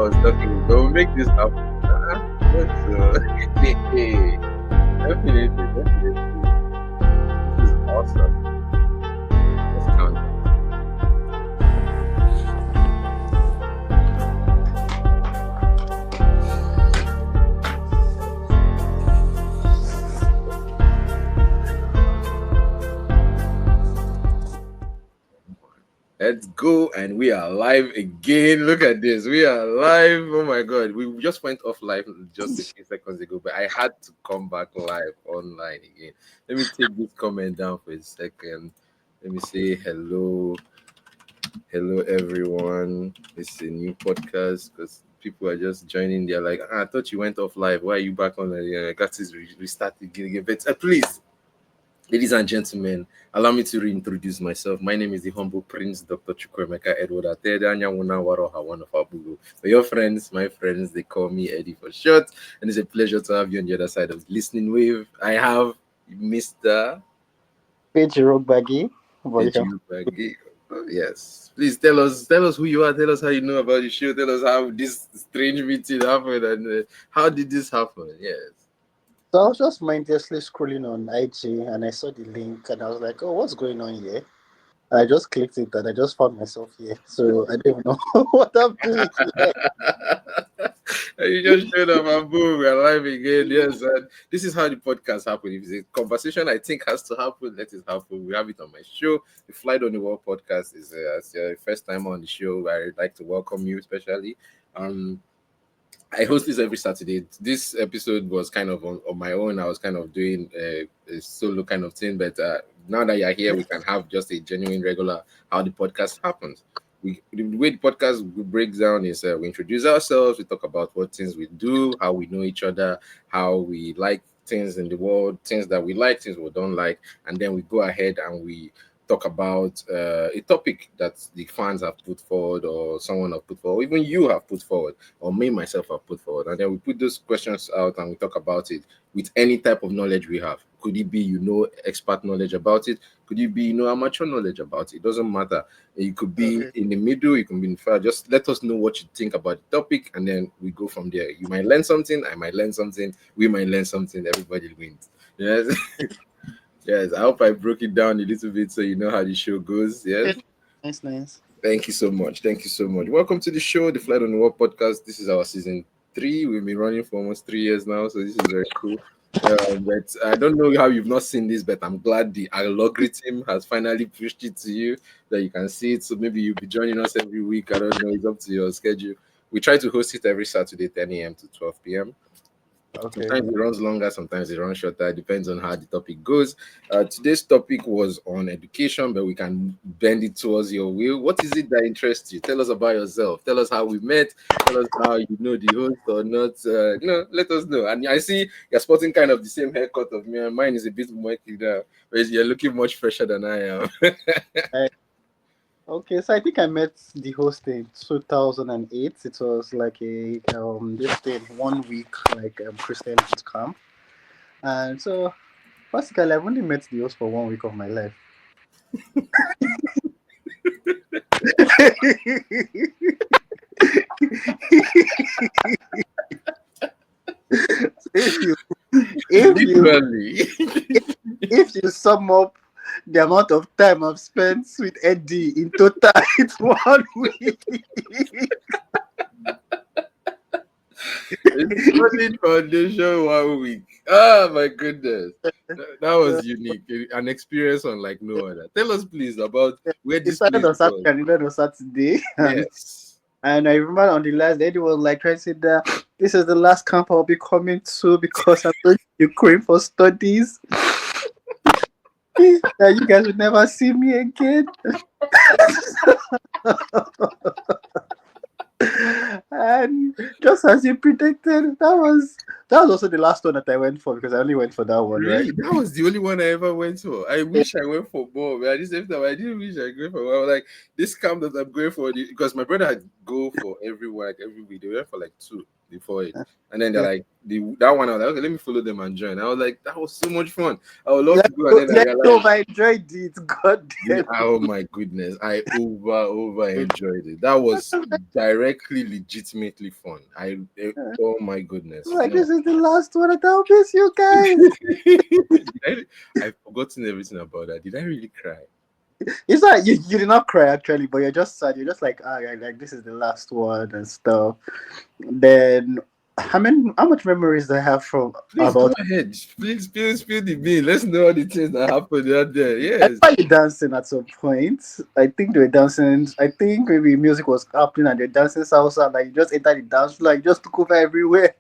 was talking, we'll make this happen. Definitely. This is awesome. Let's count. Let's go, and we are live again. Look at this, we are live. Oh my god, we just went off live just a few seconds ago, but I had to come back live online again. Let me take this comment down for a second. Let me say hello everyone. It's a new podcast because people are just joining. They're like, I thought you went off live, why are you back on? I got to restart again. But please, ladies and gentlemen, allow me to reintroduce myself. My name is the humble Prince, Dr. Eddy Attah-Edeh. For your friends, my friends, they call me Eddy4ShoT, and it's a pleasure to have you on the other side of the listening wave. I have Mr. Fegiro Gbagie. Gbagie. Oh, yes. Please tell us who you are. Tell us how you know about the show. Tell us how this strange meeting happened and how did this happen. Yes. So I was just mindlessly scrolling on IG and I saw the link and I was like, oh, what's going on here? I just clicked it and I just found myself here. So I don't know what I'm doing here. You just showed up and boom, we're live again. Yes, and this is how the podcast happens. If it's a conversation I think has to happen, let it happen. We have it on my show. The Flight on the Wall podcast is as your first time on the show. I'd like to welcome you, especially. I host this every Saturday. This episode was kind of on my own. I was kind of doing a solo kind of thing, but now that you're here, we can have just a genuine, regular how the podcast happens. The way the podcast breaks down is we introduce ourselves, we talk about what things we do, how we know each other, how we like things in the world, things that we like, things we don't like, and then we go ahead and we talk about a topic that the fans have put forward or someone have put forward, or even you have put forward, or me myself have put forward, and then we put those questions out and we talk about it with any type of knowledge we have. Could it be expert knowledge about it? Could it be amateur knowledge about it? It doesn't matter. You could be in the middle, you can be in the far. Just let us know what you think about the topic, and then we go from there. You might learn something, I might learn something, we might learn something, everybody wins. Yes. Yes, I hope I broke it down a little bit so you know how the show goes. Yes. Nice. Thank you so much. Welcome to the show, the Flight on the Wall podcast. This is our season 3. We've been running for almost 3 years now, so this is very cool. But I don't know how you've not seen this, but I'm glad the algorithm has finally pushed it to you that you can see it. So maybe you'll be joining us every week. I don't know. It's up to your schedule. We try to host it every Saturday, 10 a.m. to 12 p.m. Okay. Sometimes it runs longer, sometimes it runs shorter. It depends on how the topic goes. Today's topic was on education, but we can bend it towards your will. What is it that interests you? Tell us about yourself. Tell us how we met. Tell us how you know the host or not. Let us know. And I see you're sporting kind of the same haircut of me, and mine is a bit more now. But you're looking much fresher than I am. Okay, so I think I met the host in 2008. It was like a this thing 1 week like Christian boot camp, and so basically I've only met the host for 1 week of my life. So if you sum up the amount of time I've spent with Eddy in total, it's 1 week. It's only foundation 1 week. Oh my goodness. That was unique. An experience unlike no other. Tell us please about where this started place on Saturday and ended on Saturday. Yes. And I remember on the last day, Eddy was like trying to say that this is the last camp I'll be coming to because I'm going to Ukraine for studies. That you guys would never see me again. And just as you predicted, that was also the last one that I went for because I only went for that one. Really? Right? That was the only one I ever went for. I wish I went for more, but at the same time, I didn't wish I went for more. I was like, this camp that I'm going for, because my brother had go for every week. They went for like 2. before it. And then they're like, that one, I was like, okay, let me follow them and join. I was like, that was so much fun. I would love to go. And then I realized, I enjoyed it. God damn. oh my goodness, I over enjoyed it. That was directly, legitimately fun. Oh my goodness. Like, No. this is the last one that I'll miss you guys. I've forgotten everything about that. Did I really cry? It's like you did not cry actually, but you're just sad. You're just like, like this is the last one and stuff. Then, how much memories do I have from Please go about? ahead. Please spill the bean. Let's know all the things that happened out there. I Yes. saw you dancing at some point. I think they were dancing. I think maybe music was happening and they're dancing salsa. Like you just entered the dance floor, like you just took over everywhere.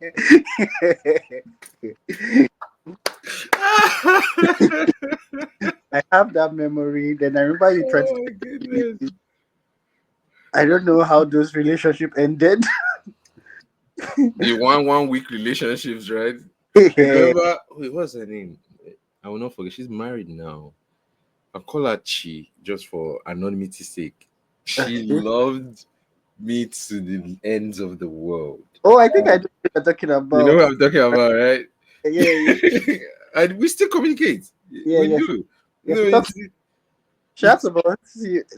I have that memory. Then I remember you tried Oh my to. goodness. I don't know how those relationship ended. The one week relationships, right? Yeah. Remember, wait, what's her name? I will not forget. She's married now. I call her Chi just for anonymity's sake. She loved me to the ends of the world. Oh, I think I know what you're talking You know about. what I'm talking about, right? Yeah, And we still communicate. yeah, We yeah. do. Yeah, No, she talks. She has it's about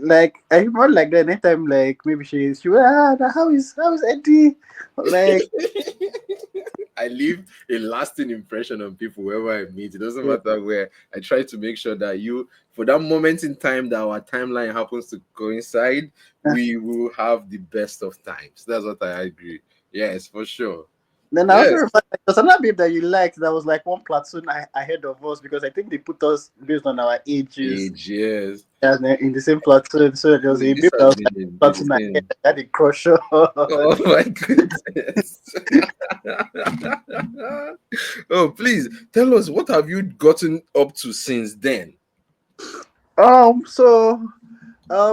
like I remember like that anytime like maybe she how is Eddie like I leave a lasting impression on people wherever I meet. It doesn't yeah, matter where. I try to make sure that for that moment in time that our timeline happens to coincide, we will have the best of times. That's what I agree. Yes, for sure. then I also Yes. remember like, there's another babe that you liked that was like one platoon ahead of us because I think they put us based on our ages Age, yes. and in the same platoon. So there was a This babe that has was been like a platoon ahead thing. that I had a crush on. Oh my goodness. Oh, please tell us, what have you gotten up to since then? So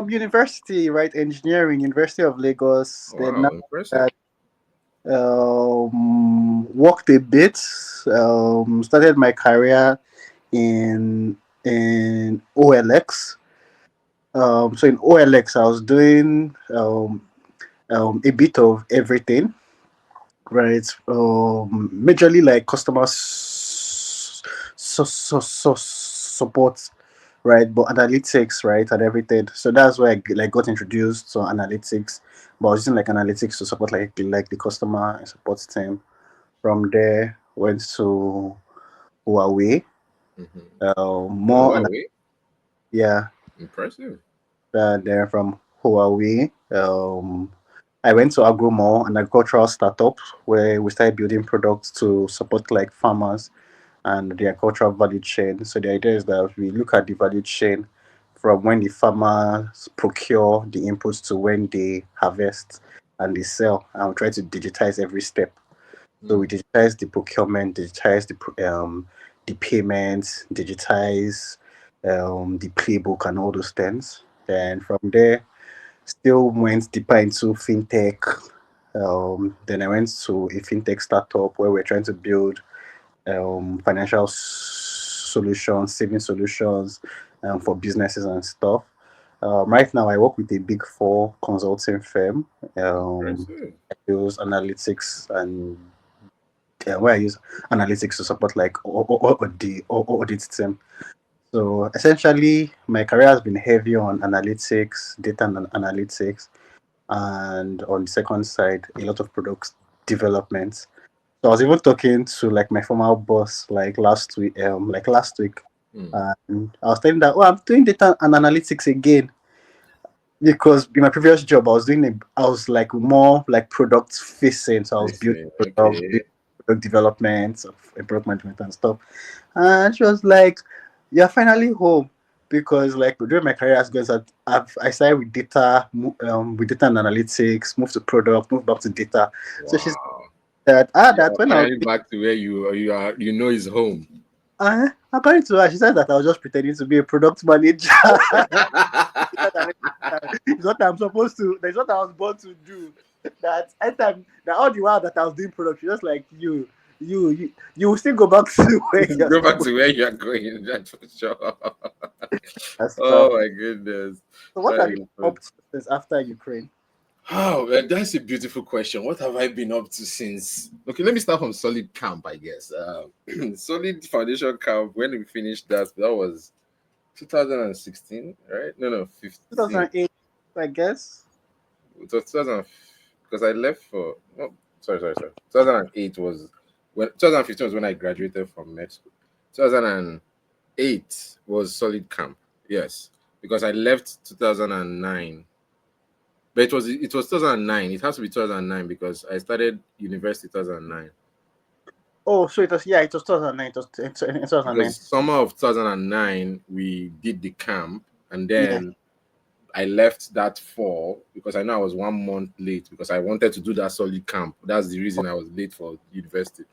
university, right? Engineering, University of Lagos. Then Wow, impressive. worked a bit, started my career in OLX. So in OLX, I was doing a bit of everything, right? Majorly like support, right? But analytics, right, and everything. So that's where I like got introduced to analytics. But I was using like analytics to support like the customer support team. From there, went to Huawei. Mm-hmm. Oh, More, wow, wait. yeah. Impressive. Then from Huawei, I went to Agro, an agricultural startup, where we started building products to support like farmers and the agricultural value chain. So the idea is that we look at the value chain from when the farmers procure the inputs to when they harvest and they sell, and we try to digitize every step. So we Mm. digitize the procurement, digitize the payments, digitize the playbook and all those things. Then from there, still went deeper into fintech. Then I went to a fintech startup where we're trying to build financial solutions, saving solutions for businesses and stuff. Right now, I work with a big four consulting firm. Impressive. I use analytics and where I use analytics to support like the audit team. So essentially, my career has been heavy on analytics, data and analytics, and on the second side, a lot of product development. So I was even talking to like my former boss like last week, Mm. and I was telling that I'm doing data and analytics again because in my previous job I was like more like product facing, so I was I building see. product, Okay. doing product development, product management and stuff. And she was like, "You're finally home." Because like during my career as goes, I started with with data and analytics, moved to product, moved back to data. So she said Wow. that You're when I was finally back to where you are. You know, is home. according to her, she said that I was just pretending to be a product manager. It's what I'm supposed to. That's what I was born to do. That anytime that all the while that I was doing production, just like you will still go back to where you're Go back supposed to where you are going. That's for sure. to stuff. Oh my goodness. So what That have you is up fun. to since after Ukraine? Oh, well, that's a beautiful question. What have I been up to since? Okay, let me start from solid camp, I guess. Solid foundation camp. When we finished that was 2016, right? No, 15. 2008, I guess. It was 2000 because I left for. No, sorry. 2008 was when 2015 was when I graduated from med school. 2008 was solid camp. Yes, because I left 2009. But it was 2009. It has to be 2009 because I started university 2009. Oh, so it was 2009. It was in 2009. Because summer of 2009 we did the camp, and Yeah. then I left that fall because I know I was 1 month late because I wanted to do that solid camp. That's the reason I was late for university.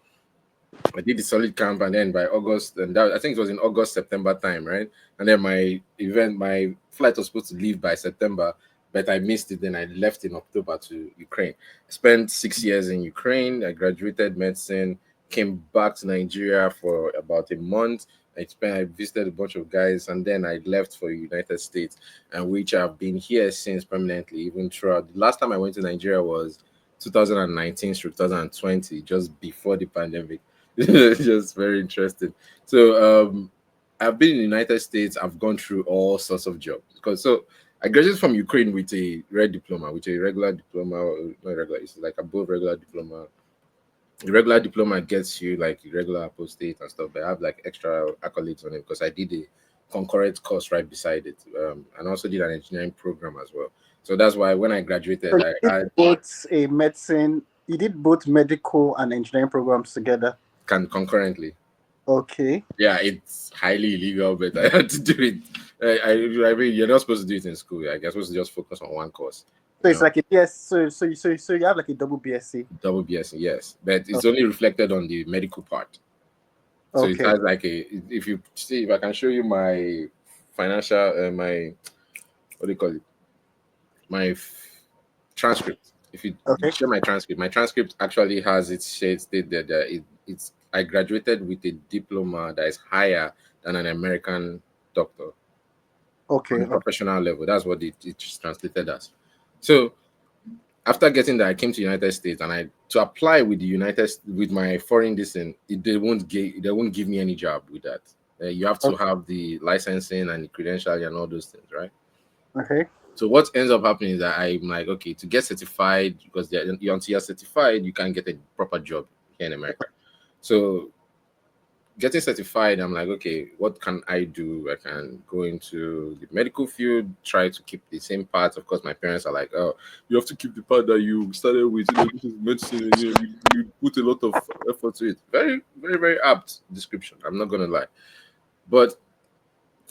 I did the solid camp, and then by August, and that, I think it was in August, September time, right? And then my flight was supposed to leave by September, but I missed it. Then I left in October to Ukraine. I spent 6 years in Ukraine. I graduated medicine, came back to Nigeria for about a month. I visited a bunch of guys, and then I left for United States, and which I've been here since permanently, even throughout. The last time I went to Nigeria was 2019 through 2020, just before the pandemic. Just very interesting. So I've been in the United States. I've gone through all sorts of jobs because I graduated from Ukraine with a red diploma, with a regular diploma, not regular, it's like above regular diploma. The regular diploma gets you like regular apostate and stuff, but I have like extra accolades on it because I did a concurrent course right beside it, and also did an engineering program as well. So that's why when I So graduated, you did both a medicine. You did both medical and engineering programs together. can concurrently. Okay. Yeah, it's highly illegal, but I had to do it. I mean, you're not supposed to do it in school. Yeah, you're supposed to just focus on one course. So You it's know, like a BS. So you have like a double BSc. double BS, yes, but it's only reflected on the medical part. So it Okay. has like if you see, if I can show you my financial, my what do you call it, my transcript. If you Okay. share my transcript actually has its shade state that it's I graduated with a diploma that is higher than an American doctor on Okay. a professional level. That's what it's translated as. So after getting that, I came to United States, and I to apply with the United with my foreign distance, they won't give me any job with that. You have to Okay. have the licensing and the credential and all those things, right? Okay. So what ends up happening is that I'm like, okay, to get certified, because until you're certified, you can't get a proper job here in America. So getting certified, I'm like, okay, what can I do? I can go into the medical field, try to keep the same path. Of course, my parents are like, oh, you have to keep the path that you started with. This is medicine. You put a lot of effort to it. Very, very, very apt description. I'm not gonna lie, but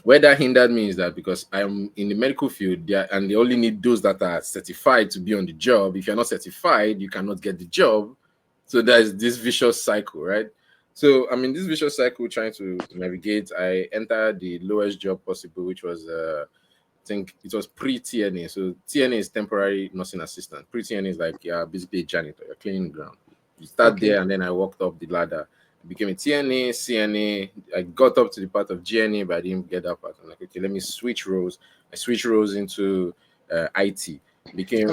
where that hindered me is that because I'm in the medical field, and they only need those that are certified to be on the job. If you're not certified, you cannot get the job. So there's this vicious cycle, right? So I'm in this vicious cycle trying to navigate. I entered the lowest job possible, which was I think it was pre-TNA. So TNA is temporary nursing assistant. Pre-TNA is like basically a janitor, you're cleaning the ground. You start Okay. there, and then I walked up the ladder. I became a TNA, CNA. I got up to the part of GNA, but I didn't get that part. I'm like, okay, let me switch roles. I switched roles into IT. Okay.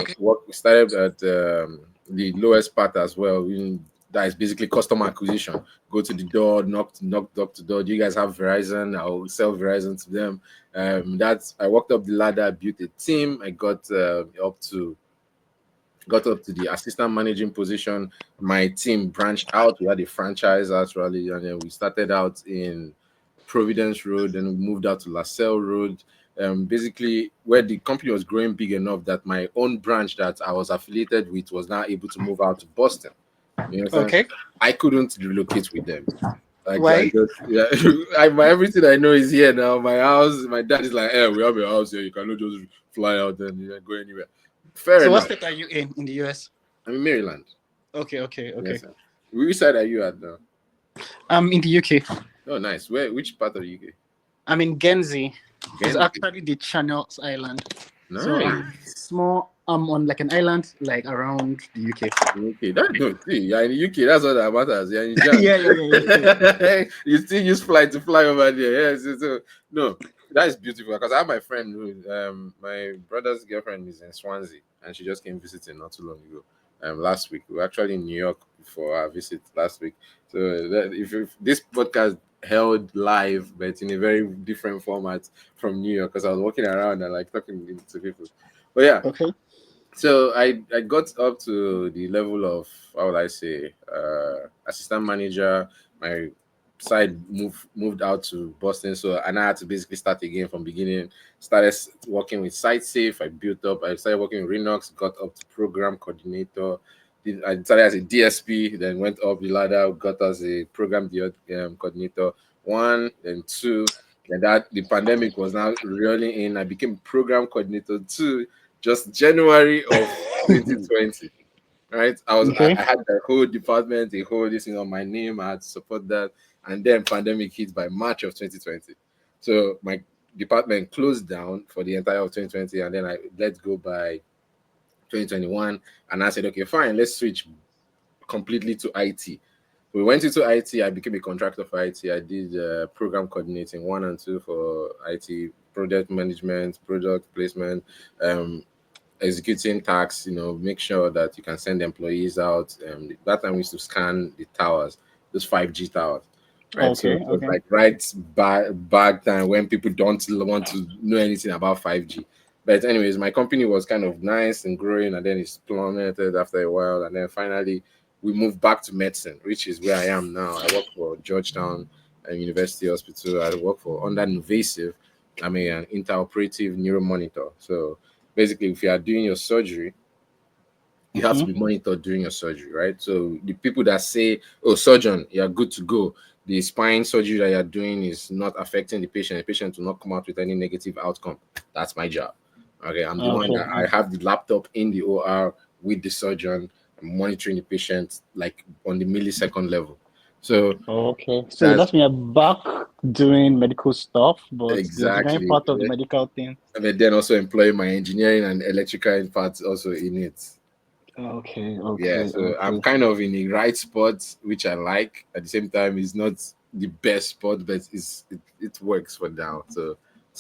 Started at the lowest part as well. That is basically customer acquisition. Go to the door, knock to door. Do you guys have Verizon? I'll sell Verizon to them. I walked up the ladder, built a team. I got up to the assistant managing position. My team branched out. We had a franchise actually, and then we started out in Providence Road, and we moved out to LaSalle Road. Basically, where the company was growing big enough that my own branch that I was affiliated with was now able to move out to Boston. You know what I'm saying? Okay. I couldn't relocate with them. I Why? just, yeah, everything I know is here now. My house, my dad is like, hey, we have a house here. You cannot just fly out and go anywhere. Fair So what enough. state are you in the US? I'm in Maryland. Okay. Okay. Okay. Yes, sir. Which side are you at now? I'm in the UK. Oh, nice. Which part of the UK? I'm in Guernsey. It's Guernsey. actually the Channel Island. Nice. So small. I'm on like an island like around the UK. Okay, you're in the UK. That's all that matters. You're in Yeah. you still use flight to fly over there. Yes. No. that is beautiful because I have my friend who, my brother's girlfriend is in Swansea, and she just came visiting not too long ago. Last week we were actually in New York for our visit last week. So that, if this podcast held live, but in a very different format from New York, because I was walking around and like talking to people. But yeah, Okay. so I got up to the level of, how would I say, assistant manager. My side moved out to Boston, so and I had to basically start again from beginning. Started working with SiteSafe. I built up. I started working with Linux. Got up to program coordinator. I started as a DSP, then went up the ladder. Got as a program coordinator. One, then two. And that the pandemic was now rolling in. I became program coordinator two, just January of 2020. Right, Okay. I had the whole department, the whole this on my name. I had to support that, and then pandemic hit by March of 2020. So my department closed down for the entire of 2020, and then I let go by 2021. And I said, okay, fine, let's switch completely to IT. We went into IT. I became a contractor for IT. I did program coordinating one and two for IT, product management, product placement, executing tasks, make sure that you can send employees out. That time we used to scan the towers, those 5G towers, right? So Okay. it was Okay. like right bad time when people don't want to know anything about 5G. But anyways, my company was kind of nice and growing, and then it's plummeted after a while, and then finally we moved back to medicine, which is where I am now. I work for Georgetown University Hospital. I work for under invasive. I'm an interoperative neuromonitor. So basically, if you are doing your surgery, you have to be Mm-hmm. monitored during your surgery, right? So the people that say, "Oh, surgeon, you're good to go," the spine surgery that you're doing is not affecting the patient will not come out with any negative outcome. That's my job. Okay, I'm the one Okay. that I have the laptop in the OR with the surgeon, I'm monitoring the patient like on the millisecond level. So Okay. So that's that's me back doing medical stuff, but the engineering exactly. part of the medical thing. And then also employ my engineering and electrical parts also in it. Okay. Yeah, Okay. so I'm Okay. kind of in the right spot, which I like. At the same time, it's not the best spot, but it works for now.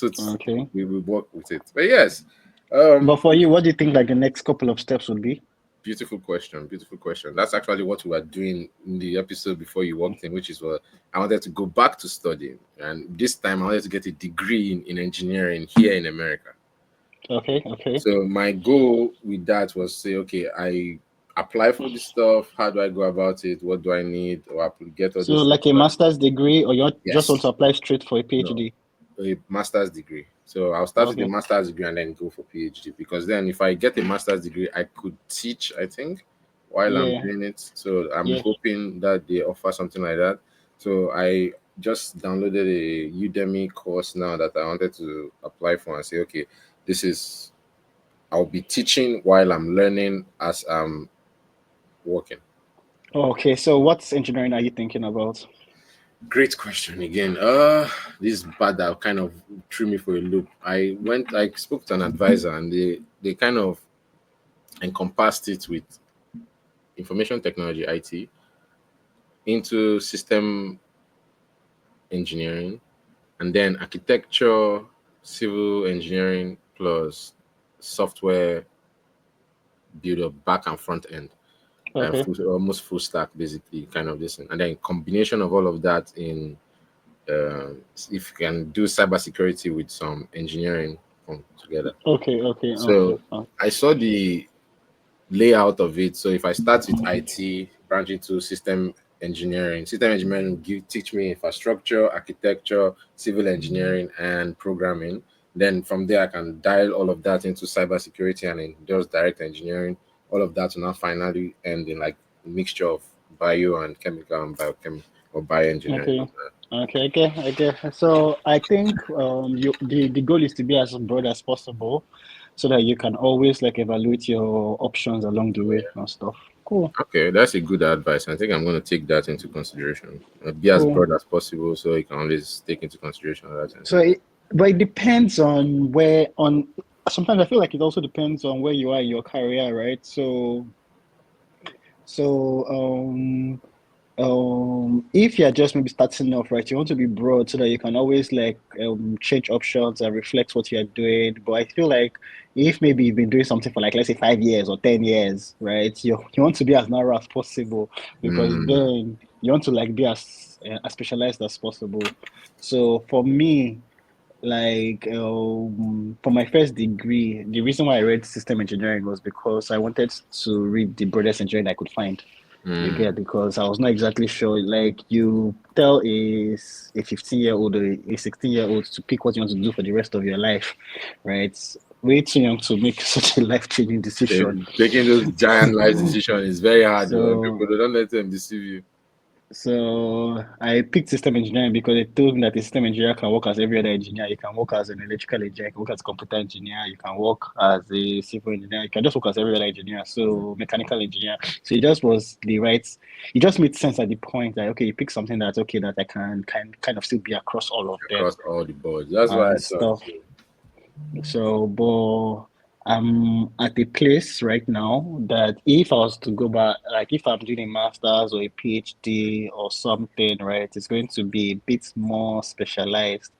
Okay. We work with it. But yes, But um, for you, what do you think like the next couple of steps would be? beautiful question, beautiful question. That's actually what we were doing in the episode before you walked in, which is what I wanted to go back to studying, and this time I wanted to get a degree in engineering here in America. Okay. Okay. So my goal with that was say, okay, I apply for this stuff. How do I go about it? What do I need? Or I could get all So those things. like a master's degree, or you just want Yes, to apply straight for a no, PhD? a master's degree. So I'll start with a Okay. master's degree and then go for PhD because then if I get a master's degree, I could teach, I think, while I'm Yeah. doing it. So I'm Yeah. hoping that they offer something like that. So I just downloaded a Udemy course now that I wanted to apply for and say, okay, this is I'll be teaching while I'm learning as I'm working. Okay. So what engineering are you thinking about? Great question again. This bad that kind of threw me for a loop. I spoke to an advisor and they kind of encompassed it with information technology IT into system engineering and then architecture, civil engineering plus software build up back and front end. Okay. Almost full stack basically kind of this and then combination of all of that in if you can do cybersecurity with some engineering come together. Okay. Okay. Okay. So I saw the layout of it. So if I start with IT, branch into system engineering teach me infrastructure, architecture, civil engineering, and programming. Then from there, I can dial all of that into cybersecurity and in just direct engineering. All of that will now finally end in like a mixture of bio and chemical and biochemical or bioengineering. Okay. Okay. Okay. Okay. So I think the goal is to be as broad as possible, so that you can always like evaluate your options along the way and stuff. Cool. Okay, that's a good advice. I think I'm going to take that into consideration. Be as Cool. broad as possible so you can always take into consideration all that. So, but it depends on where on. Sometimes I feel like it also depends on where you are in your career, right? So if you're just maybe starting off, right, you want to be broad so that you can always like change options and reflect what you're doing. But I feel like if maybe you've been doing something for like let's say 5 years or 10 years, right, you want to be as narrow as possible because Mm, then you want to like be as specialized as possible. So for me, like for my first degree, the reason why I read system engineering was because I wanted to read the broadest engineering I could find. You mm. get because I was not exactly sure. Like you tell a 15-year-old or a 16-year-old to pick what you want to do for the rest of your life, right? Way too young to make such a life-changing decision. Taking those giant life decisions is very hard, though. And So people don't let them deceive you. So I picked system engineering because it told me that a system engineer can work as every other engineer. You can work as an electrical engineer, you can work as a computer engineer, you can work as a civil engineer, you can just work as every other engineer. So mechanical engineer. So it just was the right. It just made sense at the point that okay, you pick something that's okay that I can kind of still be across all of them Across all the boards. That's why I and thought stuff. too. So, but I'm at a place right now that if I was to go back, like if I'm doing a master's or a PhD or something, right, it's going to be a bit more specialized.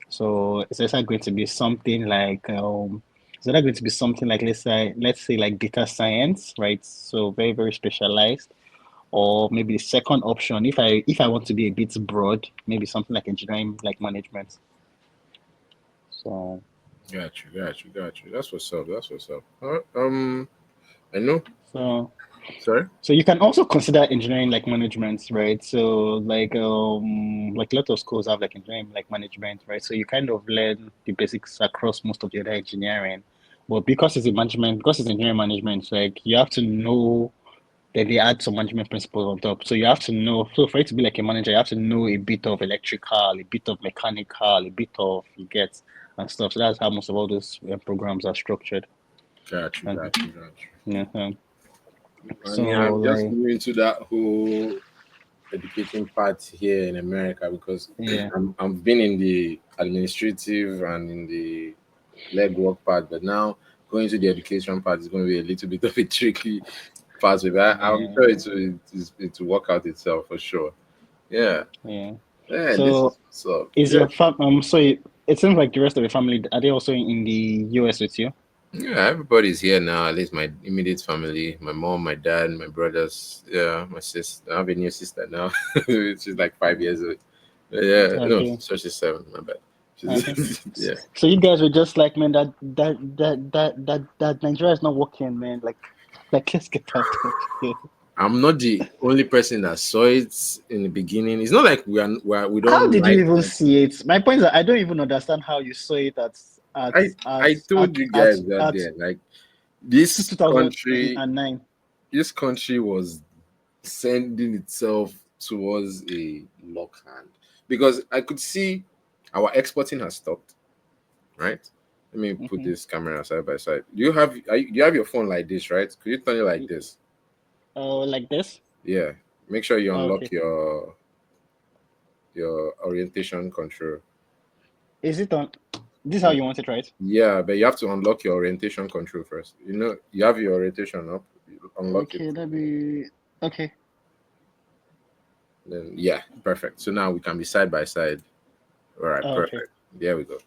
So it's either going to be something like it's either going to be something like let's say like data science, right? So very, very specialized. Or maybe the second option, if I want to be a bit broad, maybe something like engineering, like management. So Got you. That's what's up. That's what's up. I know. so Sorry. So you can also consider engineering like management, right? So like a lot of schools have like engineering like management, right? So you kind of learn the basics across most of the other engineering. But because it's engineering management, like you have to know that they add some management principles on top. So you have to know, so for it to be like a manager, you have to know a bit of electrical, a bit of mechanical, a bit of you get and stuff. So that's how most of all those programs are structured. Got you. And Got you. Got you. yeah, I so mean, I'm just like new into that whole educating part here in America because yeah. I've been in the administrative and in the legwork part, but now going to the education part is going to be a little bit of a tricky part. But I'm sure Yeah, it will work out itself for sure. Yeah, yeah. yeah. This So is what's up. is Yeah, your it seems like the rest of your family, are they also in the US with you? yeah. Everybody's here now. At least my immediate family, my mom, my dad, my brothers. Yeah, my sister. I have a new sister now. She's like 5 years old. Yeah, no, Okay, so she's 7. My bad. okay. Yeah. So you guys were just like, man, that Nigeria is not working, man. Like let's get out of here. I'm not the only person that saw it in the beginning. It's not like we How don't did you like even Nigeria. see it? My point is that I don't even understand how you saw it at I told you guys that at there, like this country, 2009. this country was sending itself towards a lock hand because I could see our exporting has stopped. Right. Let me put Mm-hmm. this camera side by side. Do you have your phone like this? Right? Could you turn it like this? Oh, like this? Yeah. Make sure you Oh, unlock okay. your orientation control. Is it on? This is how Mm. you want it, right? Yeah, but you have to unlock your orientation control first. You know, you have your orientation up, you unlock it. Okay, that'd be okay. Then yeah, perfect. So now we can be side by side. All right, Oh, okay. perfect. There we go.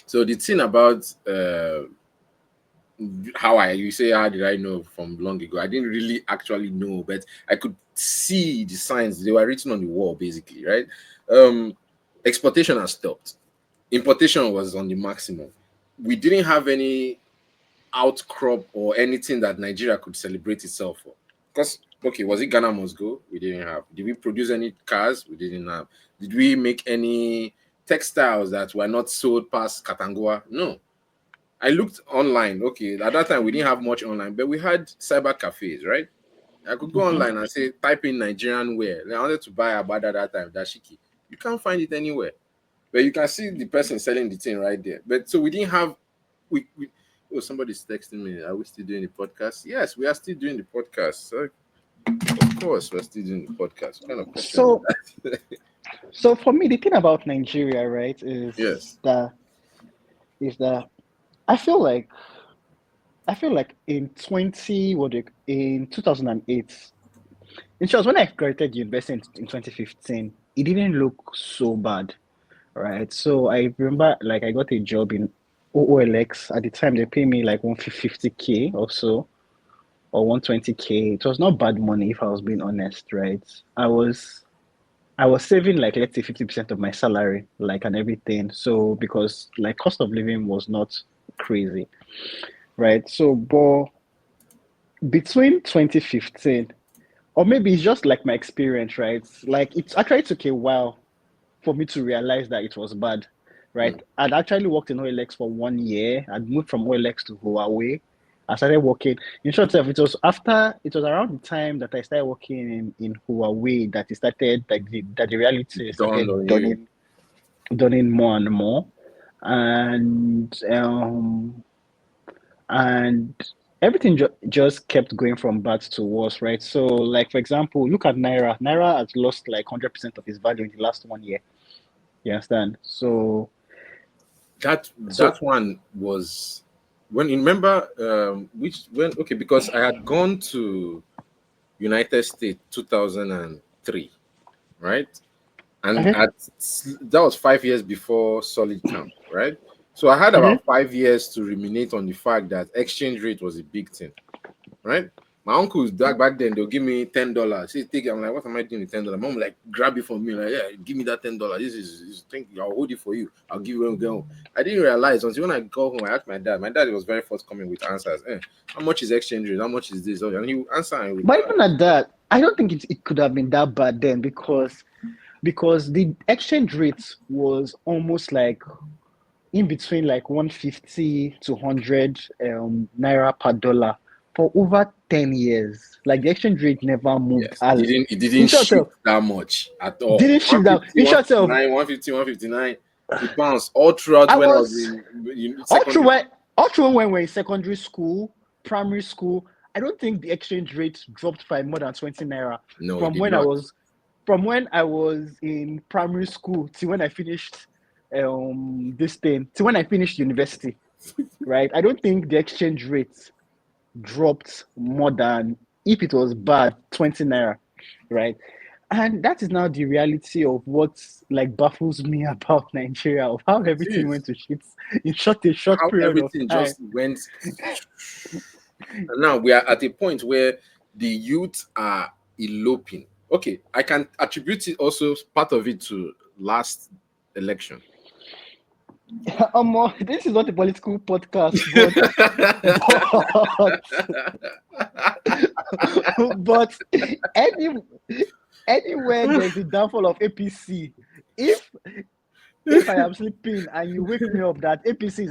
So the thing about how I you say how did I know from long ago? I didn't really actually know, but I could see the signs. They were written on the wall, basically, right? Um, Exportation has stopped. Importation was on the maximum. We didn't have any outcrop or anything that Nigeria could celebrate itself for. Because okay, was it Ghana must go? We didn't have. Did we produce any cars? We didn't have. Did we make any textiles that were not sold past Katangua? No. I looked online. Okay, at that time we didn't have much online, but we had cyber cafes, right? I could go Mm-hmm. online and say type in Nigerian wear. I wanted to buy a bada that time, dashiki. You can't find it anywhere. But you can see the person selling the thing right there. But so we didn't have we oh somebody's texting me. Are we still doing the podcast? Yes, we are still doing the podcast. So, of course, we're still doing the podcast. What kind of question is So, that? so for me, the thing about Nigeria, right, Yes. is that I feel like in 2008, In short, when I graduated university in 2015, it didn't look so bad, right? So I remember like I got a job in OLX. At the time, they pay me like 150K or so, or 120K. It was not bad money if I was being honest, right? I was saving like let's say 50% of my salary, like and everything. So because like cost of living was not crazy, right? So but between 2015, or maybe it's just like my experience, right? Like it actually took a while for me to realize that it was bad, right? Mm. I'd actually worked in OLX for 1 year. I'd moved from OLX to Huawei. I started working. In short, it was around the time that I started working in Huawei that it started like that the reality Dawned started on you. dawning more and more, and and everything just kept going from bad to worse, right? So, like for example, look at Naira. Naira has lost like 100% of its value in the last 1 year. You understand? That So one was when you remember which when okay, because I had gone to United States 2003, right? And okay, that was 5 years before solid camp, right? So I had okay. about 5 years to ruminate on the fact that exchange rate was a big thing, right? My uncles back then they'll give me $10. See, take it. I'm like, what am I doing with $10? Mom like grab it from me, like, yeah, give me that $10. This is think I'll hold it for you. I'll give you when we go home. I didn't realize until when I go home, I asked my dad. My dad was very forthcoming with answers. How much is exchange rate? How much is this? And he would answer and he would But even at that, I don't think it could have been that bad then because the exchange rate was almost like in between like 150 to 100 naira per dollar for over 10 years. Like the exchange rate never moved yes, as it didn't in short shift self, that much at all. didn't shift down. 150, In short self, 159. It bounced all throughout I when I was was in all through secondary. when all through when we were in secondary school, primary school. I don't think the exchange rate dropped by more than 20 naira No, it from did when I not. was from when I was in primary school to when I finished this thing to when I finished university. Right? I don't think the exchange rate dropped more than if it was bad 20 naira, right? And that is now the reality of what like baffles me about Nigeria, of how It everything is went to shit in a short how period of everything time. just went. And now we are at a point where the youth are eloping. Okay, I can attribute it also part of it to last election. This is not a political podcast, but but any anywhere there's a downfall of APC, if if I am sleeping and you wake me up that APC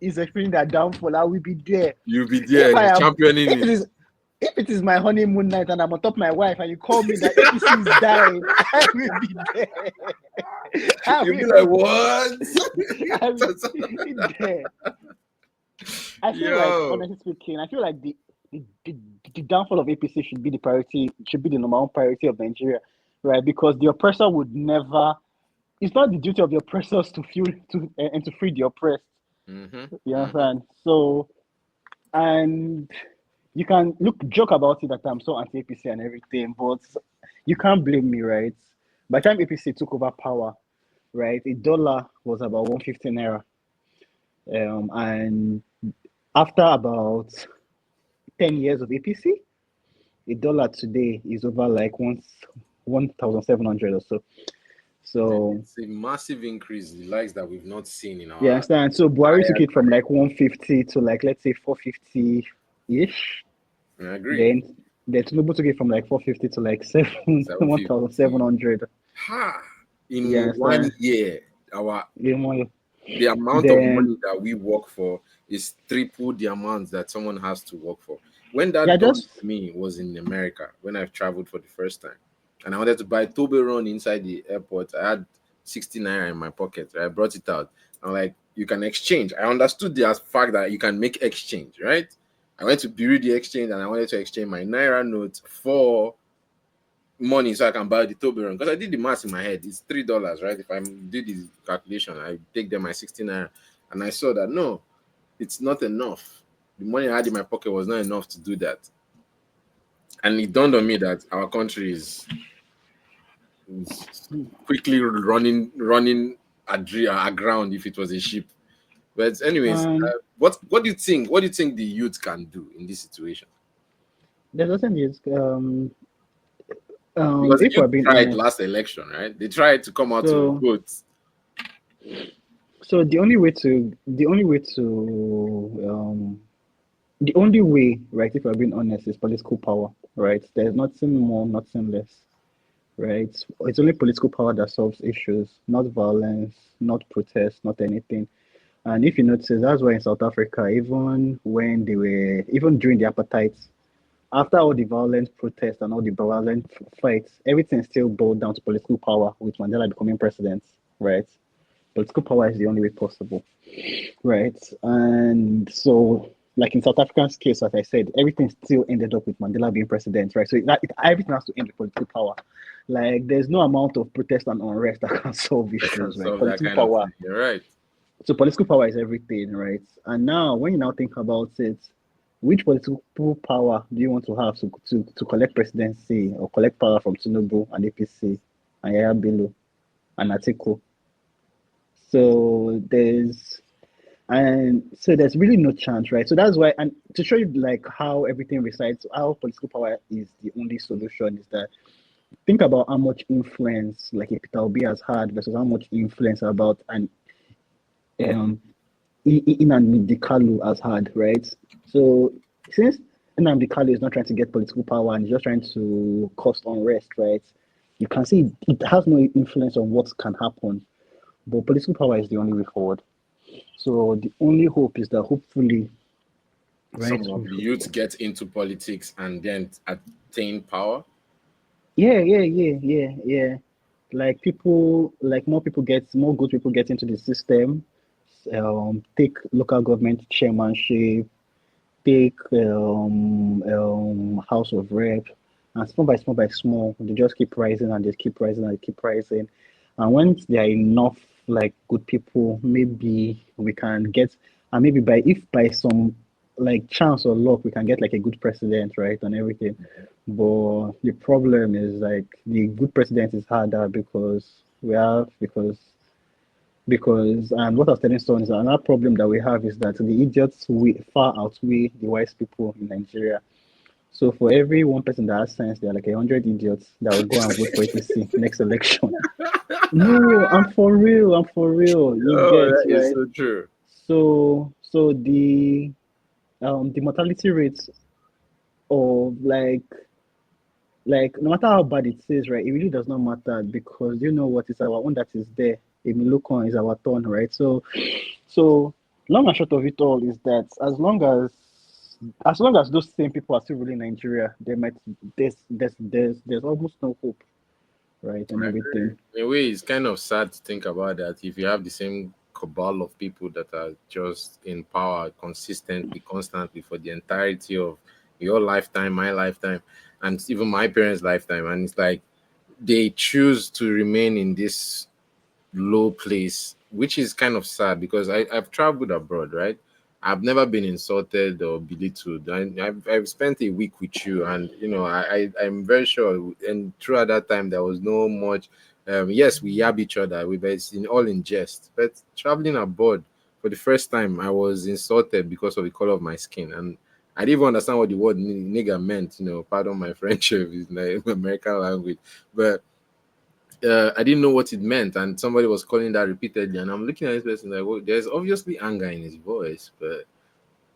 is experiencing their downfall, I will be there. You'll be If there I am championing if it it. is if it is my honeymoon night and I'm on top of my wife and you call me that APC is dying, I will be there. I You'll be will like, be what? I will be there. I feel like, Yo, honestly speaking, I feel like the, the downfall of APC should be the priority, should be the number one priority of Nigeria, right? Because the oppressor would never. It's not the duty of the oppressors to feel to and to free the oppressed. hmm You hmm understand? So, and you can joke about it that I'm so anti APC and everything, but you can't blame me, right? By the time APC took over power, right, a dollar was about 150 naira, and after about 10 years of APC, a dollar today is over like 1,700 or so. So it's a massive increase, the likes that we've not seen in you our. understand? So I Buhari took it from agree. like 150 to like let's say 450 ish. I agree. Then Tinubu took it from like 450 to like one 750. thousand seven hundred. Ha! You In one understand? year, our You know, the amount of then money that we work for is triple the amount that someone has to work for. When that yeah, dawned just to me was in America when I've traveled for the first time, and I wanted to buy Toblerone inside the airport. I had 60 naira in my pocket. I brought it out. I'm like, you can exchange. I understood the fact that you can make exchange, right? I went to bureau the exchange and I wanted to exchange my naira note for money so I can buy the Toblerone because I did the math in my head. It's $3, right? If I do the calculation, I take them my 16 naira, and I saw that no, it's not enough. The money I had in my pocket was not enough to do that. And it dawned on me that our country is quickly running aground if it was a ship. But anyways, Um, what do you think? What do you think the youth can do in this situation? the other thing is, Because the if we're youth being tried honest, last election, right? They tried to come out to so vote. so the only way, right, if we're being honest, is political power, right? There's nothing more, nothing less, right? It's only political power that solves issues, not violence, not protest, not anything. And if you notice, that's why in South Africa, even during the apartheid, after all the violent protests and all the violent fights, everything still boiled down to political power, with Mandela becoming president, right? Political power is the only way possible, right? And so, like in South Africa's case, as I said, everything still ended up with Mandela being president, right? So everything has to end with political power. Like, there's no amount of protest and unrest that can solve That can issues, right? solve that Political kind of power. thing. You're right. So political power is everything, right? And now, when you now think about it, which political power do you want to have to collect presidency or collect power from Tinubu and APC and Yaya Bello and Atiku? So there's really no chance, right? So that's why, and to show you like how everything resides, how political power is the only solution, is that think about how much influence like a Peter Obi has had versus how much influence about an um Nnamdi Kalu has had, right? So since Nnamdi Kalu is not trying to get political power and is just trying to cause unrest, right? You can see it has no influence on what can happen, but political power is the only way forward. So the only hope is that hopefully, right? Some of the youth get into politics and then attain power. Yeah. Like more good people get into the system, take local government chairmanship, take House of Rep, and small by small, they just keep rising and they keep rising and they keep rising. And once there are enough like good people, maybe we can get, and maybe by some like chance or luck, we can get like a good president, right, and everything. But the problem is like the good president is harder because and what I was telling Son is another problem that we have is that the idiots far outweigh the wise people in Nigeria. So for every one person that has sense, there are like 100 idiots that will go and vote for APC next election. No, I'm for real. I'm for real. You Oh, get that is right. so true. So the mortality rates of like no matter how bad it is, right, it really does not matter because you know what is our own that is there. Emilokon is our turn, right? So long and short of it all is that as long as those same people are still ruling Nigeria, they might there's almost no hope, right, and I agree. everything. In a way, it's kind of sad to think about that. If you have the same cabal of people that are just in power consistently, constantly for the entirety of your lifetime, my lifetime, and even my parents' lifetime, and it's like they choose to remain in this low place, which is kind of sad because I've traveled abroad, right? I've never been insulted or belittled. I've spent a week with you, and I'm very sure. And throughout that time, there was no much. Yes, we yab each other, but it's all in jest. But traveling abroad for the first time, I was insulted because of the color of my skin, and I didn't even understand what the word nigger meant. Pardon my French, it's like American language, but I didn't know what it meant, and somebody was calling that repeatedly, and I'm looking at this person like, well, there's obviously anger in his voice, but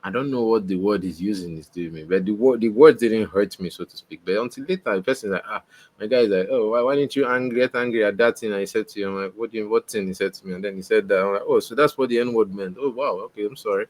I don't know what the word he's using is doing me. But the words didn't hurt me, so to speak. But until later, the person is like, my guy is like, oh, why didn't you get angry at that thing I said to you? I'm like, what thing he said to me? And then he said that. I'm like, oh, so that's what the N word meant. Oh, wow, okay, I'm sorry.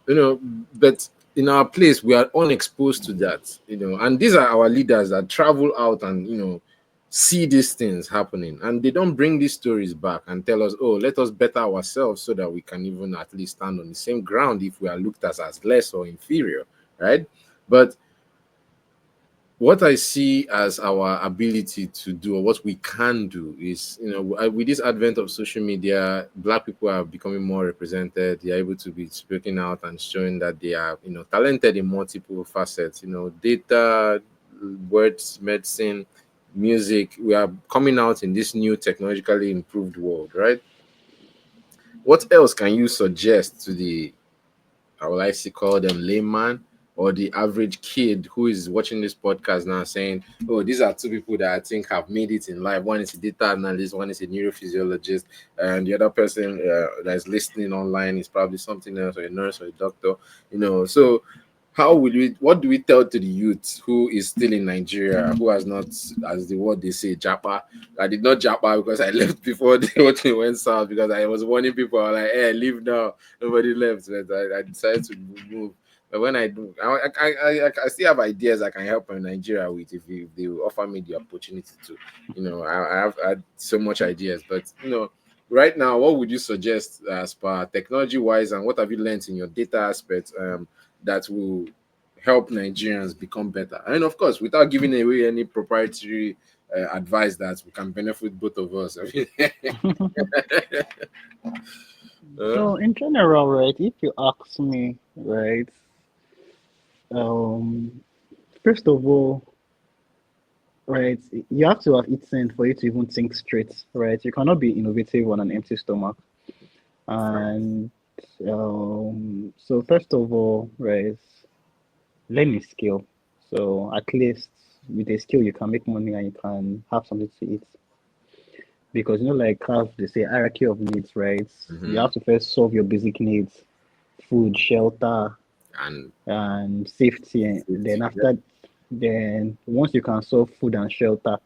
But in our place, we are unexposed to that, and these are our leaders that travel out and see these things happening, and they don't bring these stories back and tell us, oh, let us better ourselves so that we can even at least stand on the same ground if we are looked at as less or inferior, right? But what I see as our ability to do, or what we can do, is, with this advent of social media, Black people are becoming more represented. They are able to be speaking out and showing that they are, talented in multiple facets. Data, words, medicine, music. We are coming out in this new technologically improved world, right? What else can you suggest to the, I would like to call them layman, or the average kid who is watching this podcast now saying, oh, these are two people that I think have made it in life. One is a data analyst, one is a neurophysiologist, and the other person that is listening online is probably something else, or a nurse or a doctor, So how will we, what do we tell to the youth who is still in Nigeria, who has not, as the word they say, japa? I did not japa because I left before the whole thing went south, because I was warning people. I was like, hey, leave now. Nobody left. But I decided to move. But when I do, I still have ideas I can help in Nigeria with, if they will offer me the opportunity to. I have so much ideas. But, right now, what would you suggest as per technology wise, and what have you learned in your data aspect that will help Nigerians become better? And of course, without giving away any proprietary advice that can benefit both of us. I mean, So in general, right, if you ask me, right, um, first of all, right, you have to have eaten for you to even think straight, right? You cannot be innovative on an empty stomach. And so first of all, right, learn a skill. So at least with a skill, you can make money and you can have something to eat. Because like how they say hierarchy of needs, right? You have to first solve your basic needs, food, shelter, and and safety. And then then once you can solve food and shelter,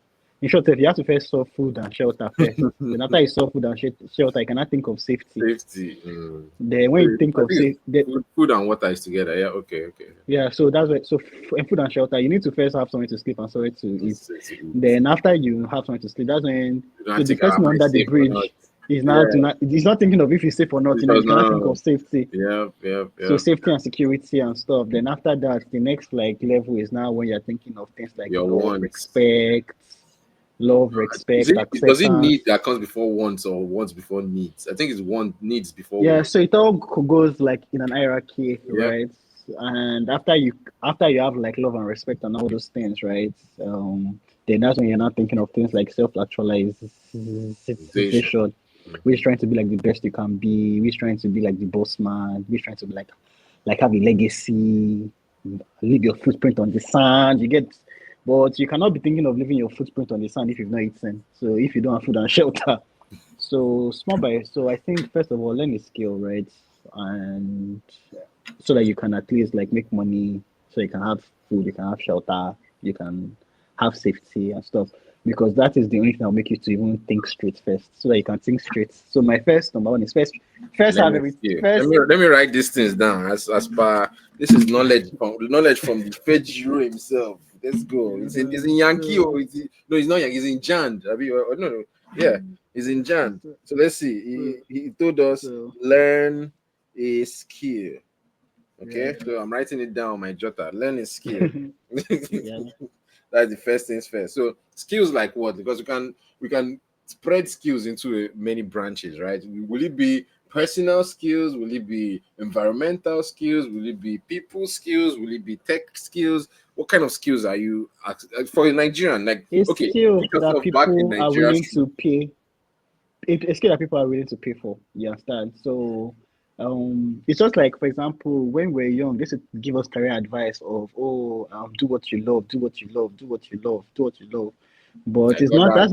in short, you have to first solve food and shelter first. Then after you solve food and shelter, you cannot think of safety. Then when you think of safety, food and water is together. Yeah, okay. Yeah, so that's why. So food and shelter, you need to first have something to sleep and something to eat. Then after you have something to sleep, that's when so the person under the bridge is he's not thinking of if he's safe or not. He cannot think of safety. Yeah. So safety and security and stuff. Then after that, the next level is now when you're thinking of things like love, respect, acceptance. Does it need that comes before wants, or wants before needs? I think it's needs before Yeah, wants. so it all goes like in an hierarchy, right? And after you have like love and respect and all those things, right? Then that's when you're not thinking of things like self-actualization, which is trying to be like the best you can be, which is trying to be like the boss man, which is trying to be like have a legacy, leave your footprint on the sand. You get, but you cannot be thinking of leaving your footprint on the sand if you've not eaten. So if you don't have food and shelter. So I think first of all, learn a skill, right? And so that you can at least like make money, so you can have food, you can have shelter, you can have safety and stuff. Because that is the only thing that'll make you to even think straight first, so that you can think straight. So my number one is first have everything. Let me write these things down as per this is knowledge from the Fegiro himself. Let's go. It's in Yankee, or no, it's not Yankee, it's in Jan. No. Yeah, it's in Jan. So let's see. He told us learn a skill. Okay, so I'm writing it down on my jotter. Learn a skill. That's the first things first. So skills like what? Because we can spread skills into many branches, right? Will it be personal skills? Will it be environmental skills? Will it be people skills? Will it be tech skills? What kind of skills are you for a Nigerian? Like, okay, skill that people are willing to pay. A skill that people are willing to pay for. You understand? So it's just like, for example, when we're young, this would give us career advice of do what you love, do what you love, do what you love, do what you love. But it's not that's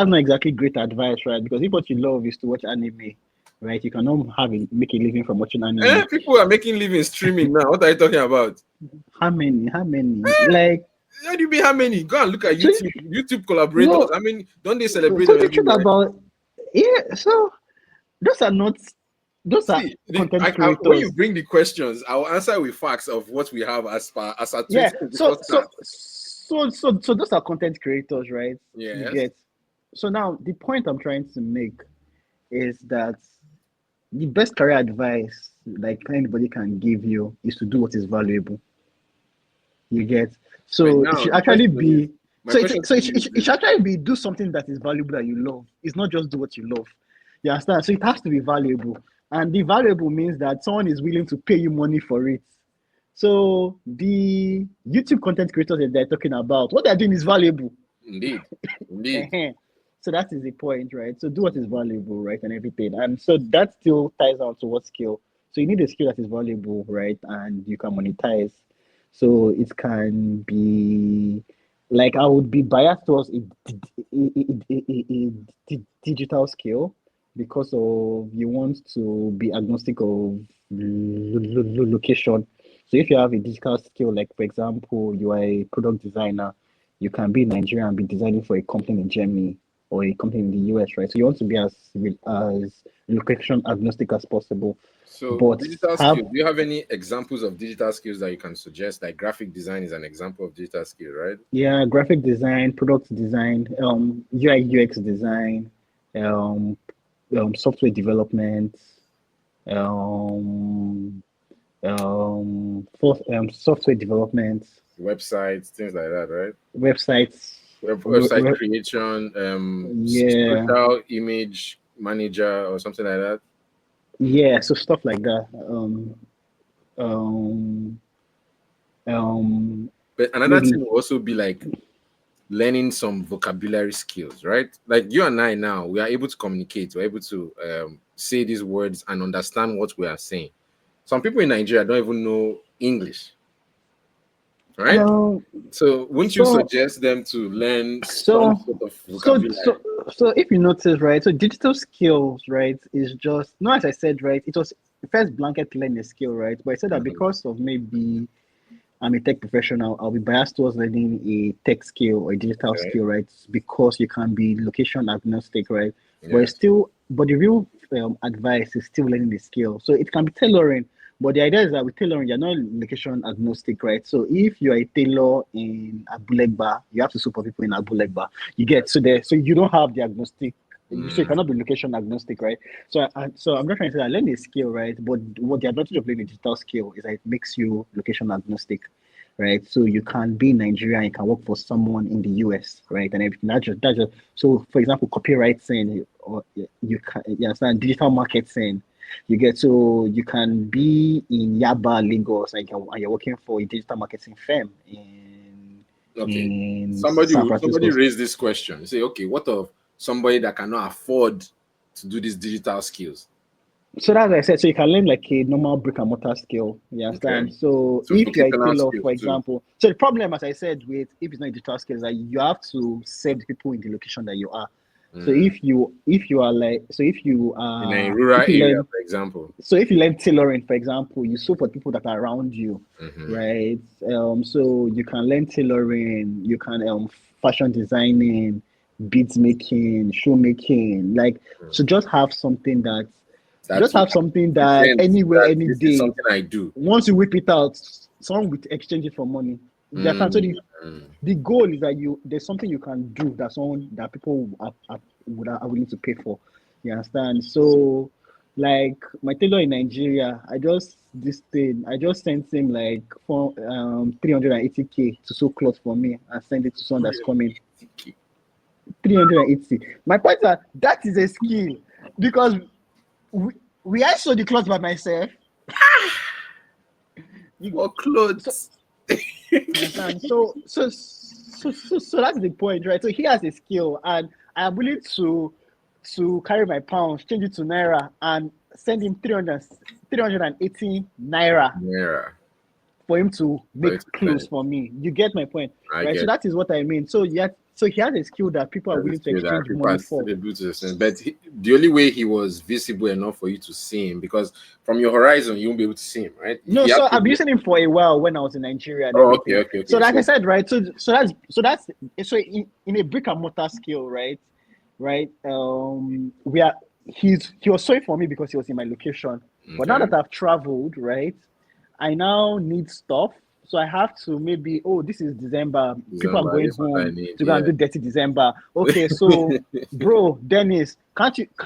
not exactly great advice, right? Because if what you love is to watch anime, right, you cannot make a living from watching anime. People are making living streaming now. What are you talking about? How many? Like, how do you mean how many? Go and look at YouTube collaborators. No, I mean, don't they celebrate so the truth about so those are content creators. When you bring the questions, I'll answer with facts of what we have as a tweet. Yeah. So those are content creators, right? Yeah. You get. So now the point I'm trying to make is that the best career advice like anybody can give you is to do what is valuable. You get. So it should actually be. It should actually be do something that is valuable that you love. It's not just do what you love. You understand? So it has to be valuable. And the valuable means that someone is willing to pay you money for it. So the YouTube content creators that they're talking about, what they're doing is valuable. Indeed. Indeed. So that is the point, right? So do what is valuable, right, and everything. And so that still ties down to what skill. So you need a skill that is valuable, right, and you can monetize. So it can be like I would be biased towards digital skill because of you want to be agnostic of location. So if you have a digital skill, like for example, you are a product designer, you can be in Nigeria and be designing for a company in Germany or a company in the US, right? So you want to be as location agnostic as possible, So but digital have skills. Do you have any examples of digital skills that you can suggest? Like graphic design is an example of digital skill, right? yeah, graphic design, product design, UI UX design, um, software development, um, software development, Websites, things like that, right? websites, Website creation, yeah, social image manager or something like that. yeah, so stuff like that. Um, um, But another thing maybe will also be like learning some vocabulary skills, right? Like you and I now, we are able to communicate, we're able to say these words and understand what we are saying. Some people in Nigeria don't even know English, right? um, So wouldn't you so suggest them to learn some so sort of so vocabulary? so so if you notice, right, so digital skills, right, is just no, as I said, right, it was first blanket learning a skill, right, but I said that Mhm. because of maybe I'm a tech professional, I'll be biased towards learning a tech skill or a digital Okay. skill, right, because you can be location agnostic, right, but it's Yes. still, but the real advice is still learning the skill. So it can be tailoring, but the idea is that with tailoring, you're not location agnostic, right? So if you're a tailor in Abulegba, you have to support people in Abulegba. You get so there, so you don't have the agnostic. So you Mm, cannot be location agnostic, right? So I'm not trying to say that learn a skill, right? But what the advantage of learning a digital skill is that it makes you location agnostic, right? So you can be in Nigeria and you can work for someone in the US, right? And everything. That's just so. For example, copywriting or you can you understand digital marketing. You get so you can be in Yaba, Lagos, and you're working for a digital marketing firm okay. in Somebody San somebody Francisco. raised this question. Say, okay, what of somebody that cannot afford to do these digital skills? So that's what I said. So you can learn like a normal brick and mortar skill. You Okay. understand? So So if you're a vocational tailor, for skills too. example, so the problem, as I said, with if it's not a digital skill, is that you have to serve the people in the location that you are. So Mm. if you are like so In a rural if you area, learn for example. so if you learn tailoring, for example, you sew for people that are around you, Mm-hmm. right? So you can learn tailoring, you can fashion designing, beads making, shoe making, like so That just to have something that present anywhere, that any this is day, something I do. once you whip it out, someone will exchange it for money. You understand? So Mm. the goal is that there's something you can do that people are willing to pay for. You understand? So like my tailor in Nigeria, I just sent him like for 380K to sew clothes for me and send it to someone that's coming. 380. My point is that is a skill because we, I sew the clothes by myself. You For so clothes. you understand? So that's the point, right? So he has a skill, and I am willing to carry my pounds, change it to naira, and send him 380 naira Yeah. for him to For make it to clothes send. for me. You get my point, I right? So get that is what I mean. So yeah, so he has a skill that people are as a willing to skill that exchange people money are for. still able to send. But the only way he was visible enough for you to see him, because from your horizon you won't be able to see him, right? No, He has so to I've been be. using him for a while when I was in Nigeria and Oh, okay, everything. okay, So okay. like I So said, right? So in a brick and mortar skill, right? Right. We are he was sorry for me because he was in my location. But now okay. that I've traveled, right, I now need stuff. So I have to maybe, oh, this is December. People are December, going this is what I home need. to go and Yeah. do dirty December. Okay, so bro, Dennis,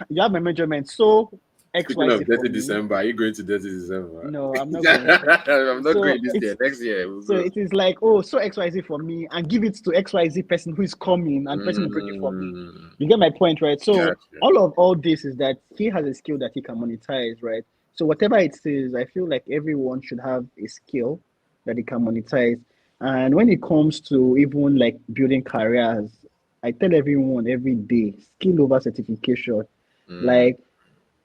you have my measurement? So Speaking XYZ of for dirty me. December, are you going to dirty December? No, I'm not going. I'm not So going this it's year. Next year we'll so go. it is like, oh, so XYZ for me and give it to XYZ person who is coming and person will bring it for me. Mm, You get my point, right? So gotcha. all this is that he has a skill that he can monetize, right? So whatever it is, I feel like everyone should have a skill, that they can monetize. And when it comes to even like building careers, I tell everyone every day, skill over certification. Mm. Like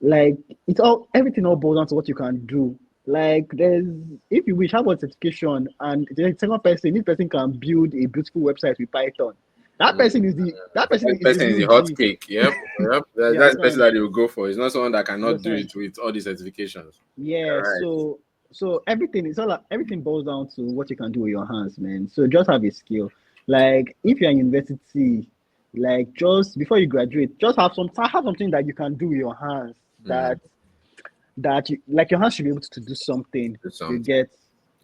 like it's all everything all boils down to what you can do. Like there's if you wish have a certification and the second person, this person can build a beautiful website with Python. Mm. That person That is the person is real the hot G. cake. Yep. Yep. You That's the person understand? that they will go for. It's not someone that You cannot do understand? it with all the certifications. Yeah, All right. so everything boils down to what you can do with your hands, man. So just have a skill. Like if you're in university, like just before you graduate, just have something that you can do with your hands Mm. that you like your hands should be able to do something. Do You something. get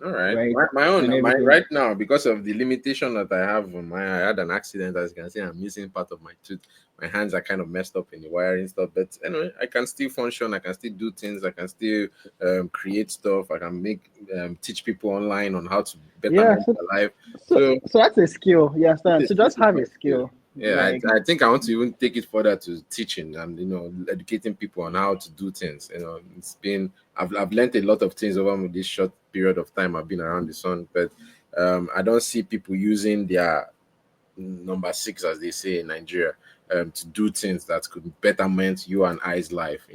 All right. right My own, and my everything. right now, because of the limitation that I have on my, I had an accident, as you can see, I'm missing part of my tooth. My hands are kind of messed up in the wiring stuff, but anyway, I can still function. I can still do things. I can still create stuff. I can make teach people online on how to better Yeah, manage their life. so So so that's a skill. You understand? So this just is have my a skill. skill. Yeah, Like I think I want to even take it further to teaching and educating people on how to do things. It's been I've learned a lot of things over this short period of time I've been around the sun, but I don't see people using their number six, as they say in Nigeria, to do things that could betterment you and I's life.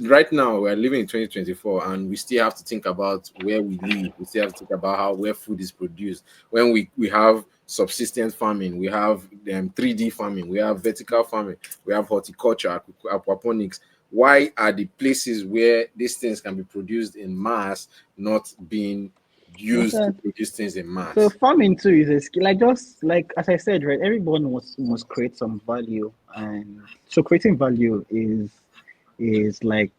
Right now we're living in 2024, and we still have to think about where we live. We still have to think about how where food is produced. When we have subsistence farming, we have 3D farming, we have vertical farming, we have horticulture, aquaponics. Why are the places where these things can be produced in mass not being you used to understand? produce things in So mass? farming too is a skill. Like just like as I said, right? Everyone must create some value, and so creating value is like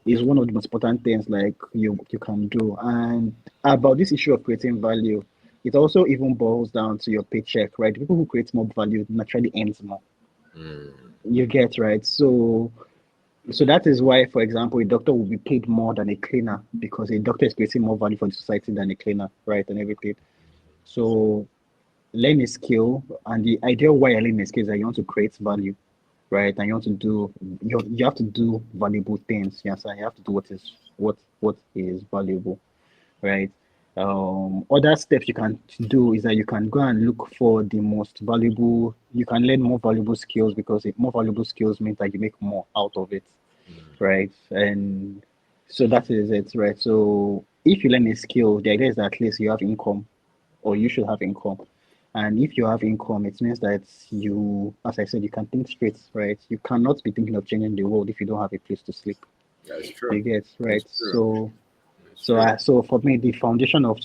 is one of the most important things like you can do. And about this issue of creating value, it also even boils down to your paycheck, right? People who create more value naturally earns more. Mm. You get right. So that is why, for example, a doctor will be paid more than a cleaner because a doctor is creating more value for the society than a cleaner, right? And everything. So learn a skill, and the idea why I learn a skill is that you want to create value, right? And you have to do valuable things. Yes, and you have to do what is valuable, right? Other steps you can do is that you can go and look for the most valuable. You can learn more valuable skills because more valuable skills means that you make more out of it, right? And so that is it, right? So if you learn a skill, the idea is that at least you have income or you should have income. And if you have income, it means that you, as I said, you can think straight, right? You cannot be thinking of changing the world if you don't have a place to sleep. That's true. You get right. That's true. That's true. So for me, the foundation of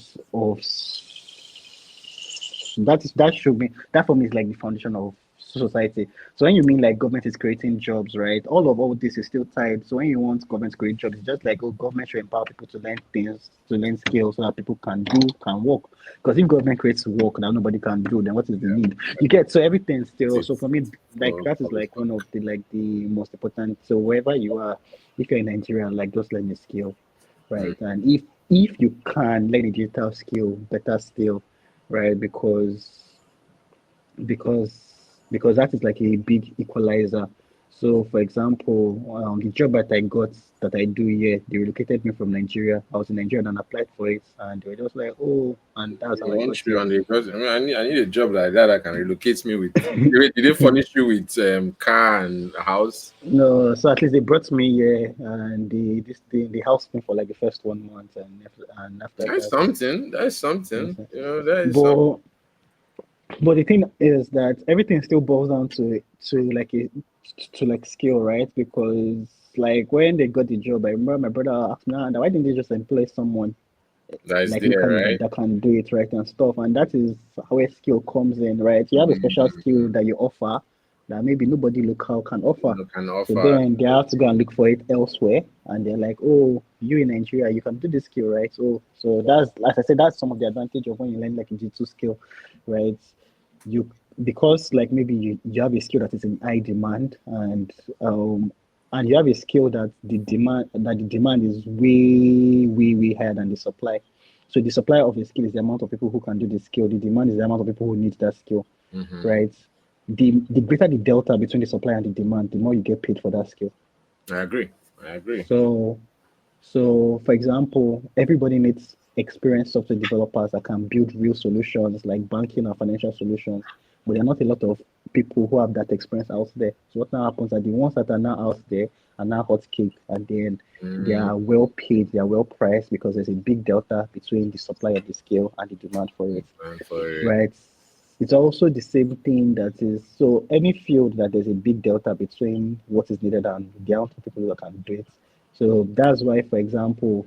that should be that for me is like the foundation of society. So when you mean like government is creating jobs, right? All this is still tied. So when you want government to create jobs, it's just like government should empower people to learn things, to learn skills, so that people can work. Because if government creates work that nobody can do, then what is the Yeah. need? You get so everything That's still. it. So for me, like For that is public like one funding. of the most important. So wherever you are, if you're in Nigeria, like just learn a skill, Mm. right? And if you can learn a digital skill, better still, right? Because because that is like a big equalizer. So, for example, the job that I got that I do here, they relocated me from Nigeria. I was in Nigeria and applied for it, and they were just like, "Oh," and that's how You I want got you here. and because I need a job like that that can relocate me with. Did they furnish you with car and a house? No, so at least they brought me here, and they housed me for like the first 1 month, and after That's that, something. That's something. yes. That is something. But the thing is that everything still boils down to like skill, right? Because like when they got the job, I remember my brother asked me, "Ah, why didn't they just employ someone That is like there, locally right? that can do it right and stuff?" And that is where skill comes in, right? You have a special skill Mm. that you offer that maybe nobody local can offer. You can So offer. then they have to go and look for it elsewhere, and they're like, "Oh, you in Nigeria, you can do this skill, right?" So that's, as I said, that's some of the advantage of when you learn like a G2 skill, right? You because like maybe you have a skill that is in high demand, um and you have a skill that the demand is way higher than the supply. So the supply of a skill is the amount of people who can do the skill. The demand is the amount of people who need that skill, Hmm. right? The greater the delta between the supply and the demand, the more you get paid for that skill. I agree. I agree. So So, for example, everybody needs experienced software developers that can build real solutions like banking and financial solutions. But there are not a lot of people who have that experience out there. So what now happens are the ones that are now out there are now hot cake, and then they Mm, are well paid, they are well priced because there's a big delta between the supply of the skill and the demand for it. and for it. Right. It's also the same thing that is so any field that there's a big delta between what is needed and the amount of people that can do it. So that's why, for example,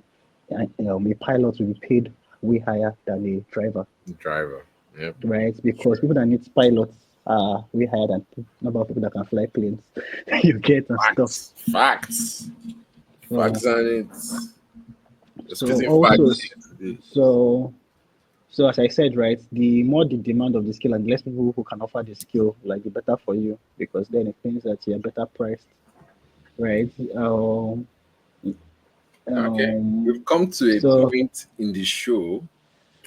a pilot will be paid way higher than a driver, Driver. Yep. right? Because Sure. people that need pilots are way higher than number of people that can fly planes. You get and stuff. Facts. Facts. So, Facts on it. You're so spitting also, facts here today. so So as I said, right, the more the demand of the skill and the less people who can offer the skill, like the better for you, because then it means that you're better priced, right? Okay. Um, We've come to a so point in the show.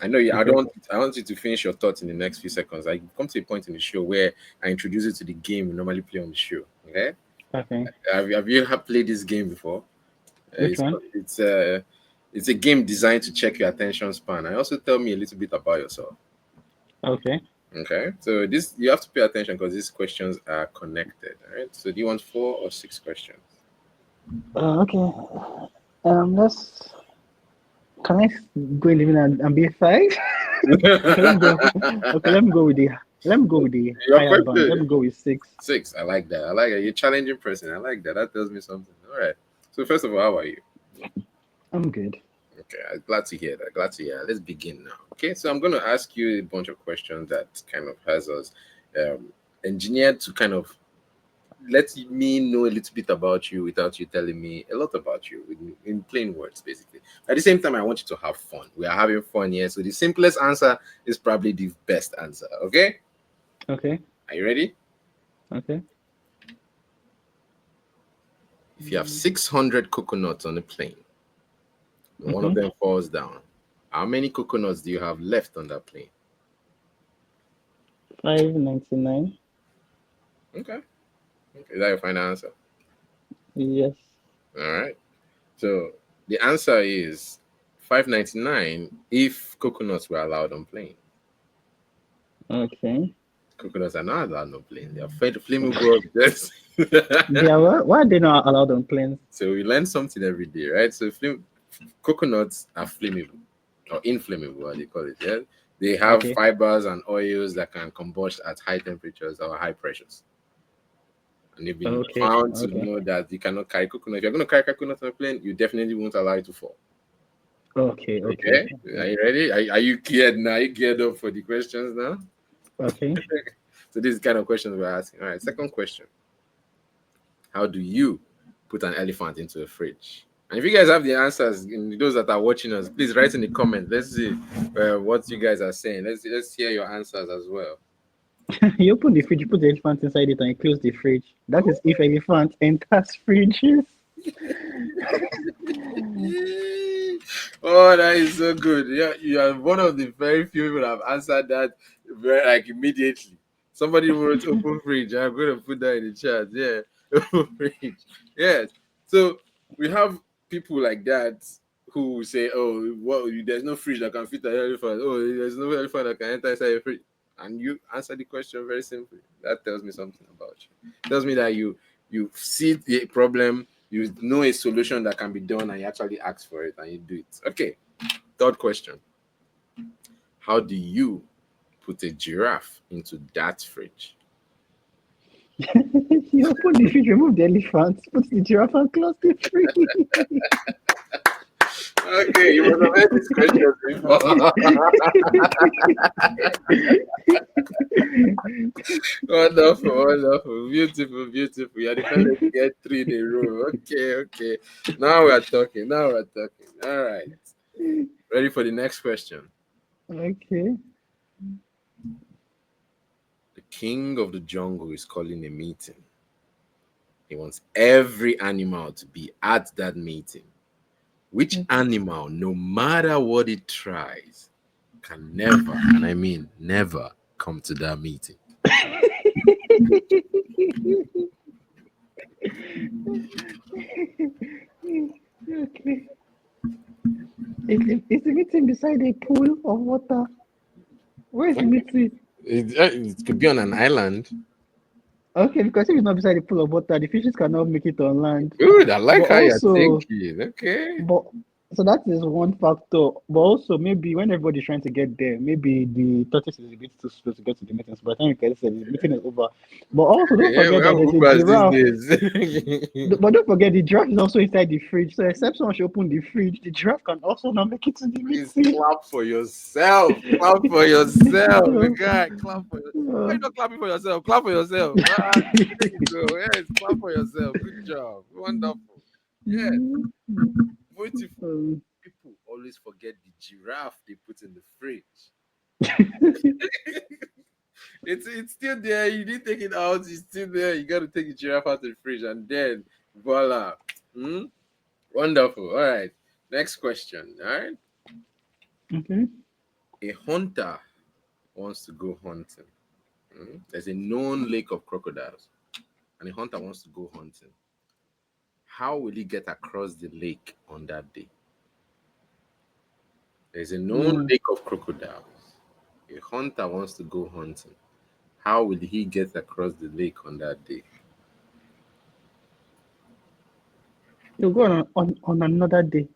I know you, I okay, don't I want you to finish your thoughts in the next few seconds. I come to a point in the show where I introduce you to the game we normally play on the show. Okay. okay, Have you played this game before? which one? It's a game designed to check your attention span. And also tell me a little bit about yourself. Okay, Okay, so this you have to pay attention because these questions are connected. All right. So do you want 4 or 6 questions? okay. Let's can I go in and be five? Okay, let me go. Okay, let me go with the Your higher band. Let question me go with six. 6. I like that. I like it. You're a challenging person. I like that. That tells me something. All right. So first of all, how are you? I'm good. Okay, I'm glad to hear that. Glad to hear. Let's begin now. Okay, so I'm going to ask you a bunch of questions that kind of has us engineered to kind of let me know a little bit about you without you telling me a lot about you in plain words, basically. At the same time, I want you to have fun. We are having fun here, so the simplest answer is probably the best answer. Okay, Okay, are you ready? okay. If you have 600 coconuts on a plane, and one of Mm-hmm. them falls down, how many coconuts do you have left on that plane? 599. Okay, okay. Is that your final answer? Yes. All right. So the answer is 599 if coconuts were allowed on plane. Okay. Coconuts are not allowed on plane. They are flammable objects. They are why are they not allowed on planes? So we learn something every day, right? So coconuts are flammable or inflammable, as they call it. Yeah, they have Okay. fibers and oils that can combust at high temperatures or high pressures. And they've been Okay. found to Okay. know that you cannot carry coconut. If you're going to carry coconut on a plane, you definitely won't allow it to fall. Okay. Okay. Okay, are Okay. you ready? Are you geared now? Are you geared up for the questions now? Okay. So this is kind of questions we're asking. All right, second question. How do you put an elephant into a fridge? And if you guys have the answers, those that are watching us, please write in the comments. Let's see what you guys are saying. Let's hear your answers as well. You open the fridge, you put the elephant inside it, and you close the fridge. That is if elephant enters fridges. Oh, that is so good. Yeah, you are one of the very few people that have answered that very like immediately. Somebody wrote open fridge. I'm going to put that in the chat. Yeah, open fridge. Yes. So we have people like that who say, "Oh, well, there's no fridge that can fit an elephant. Oh, there's no elephant that can enter inside a fridge." And you answer the question very simply. That tells me something about you. It tells me that you see the problem, you know a solution that can be done, and you actually ask for it and you do it. Okay. Third question. How do you put a giraffe into that fridge? You open the fridge, remove the elephant, put the giraffe, and close the fridge. Okay, you must have heard this question before. Wonderful, wonderful, beautiful, beautiful. You're the first to get 3 in a row. Okay, okay. Now we're talking. Now we're talking. All right. Ready for the next question? Okay. The king of the jungle is calling a meeting. He wants every animal to be at that meeting. Which animal, no matter what it tries, can never, and I mean never, come to that meeting? Okay. It's the meeting beside a pool of water. Where is the meeting? It could be on an island. Okay, because if it's not beside the pool of water, the fishes cannot make it on land. Good. I But like how you're also, thinking. Okay. but so that is one factor. But also, maybe when everybody's trying to get there, maybe the tortoise is a bit too slow to get to the meeting. So by the time you get there, the meeting is over. But also, don't Yeah, we forget have that there's a Ubers these giraffe. days. But don't forget, the giraffe is also inside the fridge. So except someone should open the fridge, the giraffe can also not make it to the Please meeting. clap for yourself. Clap for yourself. The guy, clap for yourself. Why are you not clapping for yourself? Clap for yourself. Ah, there you go. Yes, clap for yourself. Good job. Wonderful. Yes. Beautiful. People always forget the giraffe they put in the fridge. It's still there. You didn't take it out. It's still there. You got to take the giraffe out of the fridge, and then voila. Hmm? Wonderful. All right. Next question. All right. Okay. A hunter wants to go hunting. There's a known lake of crocodiles, and a hunter wants to go hunting. How will he get across the lake on that day? There's a known Mm. lake of crocodiles. A hunter wants to go hunting. How will he get across the lake on that day? You go on another day.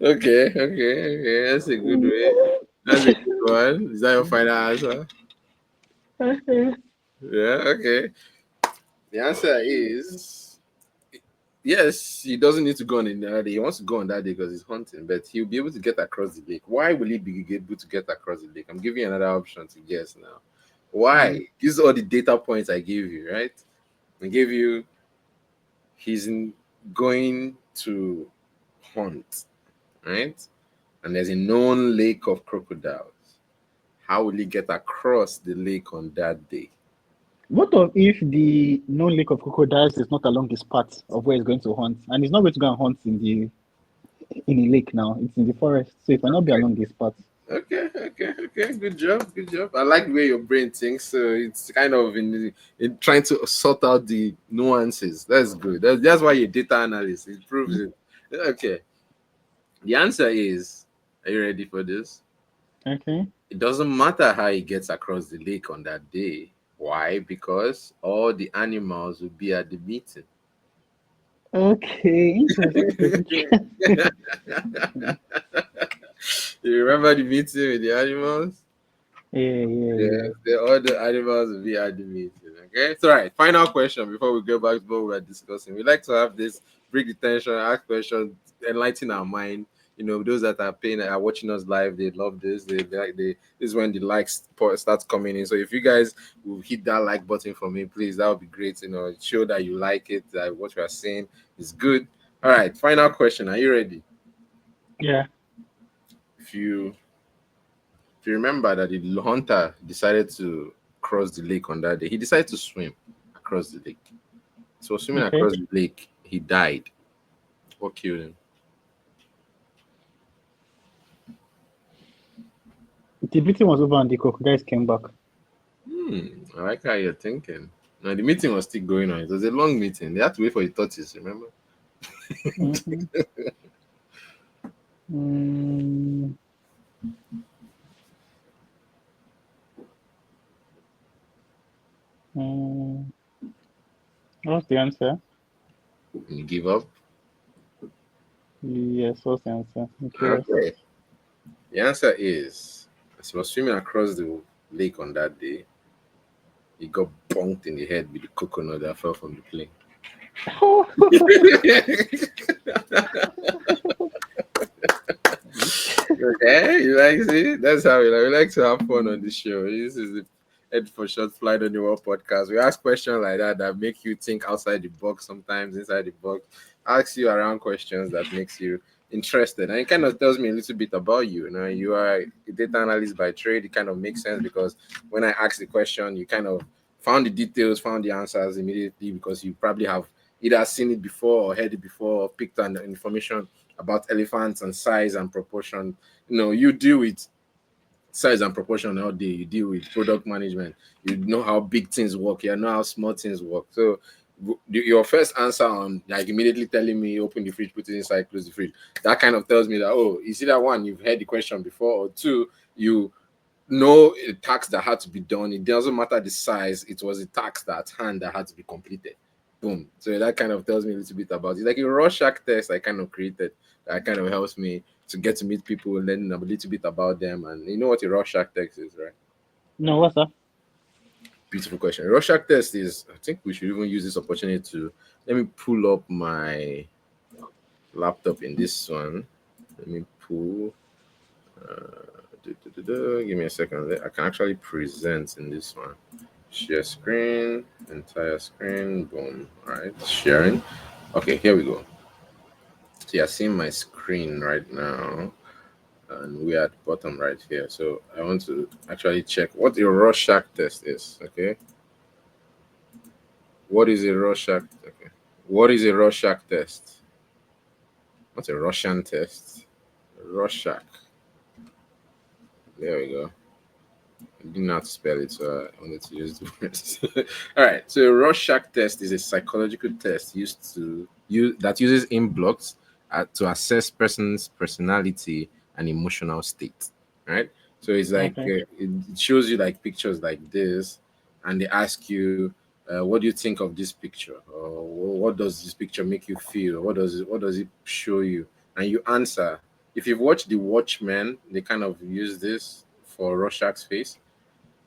Okay. That's a good way. That's a good one. Is that your final answer? Yeah, okay. The answer is yes, he doesn't need to go on another day. He wants to go on that day because he's hunting, but he'll be able to get across the lake. Why will he be able to get across the lake? I'm giving you another option to guess now. Mm. Why? These are all the data points I gave you, right? I gave you he's going to hunt, right? And there's a known lake of crocodiles. How will he get across the lake on that day? What of if the known lake of crocodiles is not along this path of where he's going to hunt, and he's not going to go and hunt in a lake now? It's in the forest, so it might not be along this path. Okay. Good job. I like the way your brain thinks. So it's kind of in trying to sort out the nuances. That's good. That's why you're data analyst. It proves it. Okay. The answer is, are you ready for this? Okay. It doesn't matter how he gets across the lake on that day. Why? Because all the animals will be at the meeting. Okay. Interesting. You remember the meeting with the animals? Yeah. Yes, all the animals will be at the meeting. Okay, it's all right. Final question before we go back to what we were discussing. We like to have this break the tension, ask questions, enlighten our mind. Those that are paying, are watching us live, they love this. This is when the likes starts coming in. So if you guys will hit that like button for me, please, that would be great. Show that you like it, that what you are saying is good. All right, final question. Are you ready? Yeah. If you If you remember that the hunter decided to cross the lake on that day, he decided to swim across the lake. So swimming Okay. across the lake, he died. What killed him? The meeting was over and the crocodiles came back. I like how you're thinking. Now the meeting was still going on. It was a long meeting. They had to wait for the tortoise, remember? Mm-hmm. Mm, mm. What's the answer? And you give up. Yes, what's the answer? I'm curious. Okay. The answer is as he was swimming across the lake on that day, he got bonked in the head with the coconut that fell from the plane. Okay, you like see? That's how we like to have fun on the show. This is the Eddy4ShoT's Fly on the World podcast. We ask questions like that make you think outside the box, sometimes inside the box. Ask you around questions that makes you interested, and it kind of tells me a little bit about you. You are a data analyst by trade. It kind of makes sense because when I ask the question, you kind of found the details, found the answers immediately because you probably have either seen it before or heard it before or picked on the information about elephants and size and proportion. You deal with size and proportion all day. You deal with product management. You know how big things work. You know how small things work. So your first answer on like immediately telling me open the fridge, put it inside, close the fridge, that kind of tells me that, oh, you see that one, you've heard the question before, or two, you know a task that had to be done. It doesn't matter the size, it was a task that at hand that had to be completed. Boom. So that kind of tells me a little bit about it. Like a Rorschach test I kind of created that kind of helps me to get to meet people, learn a little bit about them. And you know what a Rorschach test is, right? No, what's that? Beautiful question. Rorschach test is, I think we should even use this opportunity to let me pull up my laptop in this one. Let me pull. Give me a second. I can actually present in this one. Share screen, entire screen. Boom. All right, sharing. Okay, here we go. So you're seeing my screen right now, and we are at the bottom right here. So I want to actually check what a Rorschach test is. Okay. What is a Rorschach? Okay. What is a Rorschach test? What's a Russian test? Rorschach. There we go. I didn't know how to spell it, so I wanted to use the words. All right. So a Rorschach test is a psychological test that uses in blocks to assess person's personality and emotional state. Right. So it's like Okay. it shows you like pictures like this, and they ask you, "What do you think of this picture? Or what does this picture make you feel? What does it show you?" And you answer. If you've watched The Watchmen, they kind of use this for Rorschach's face.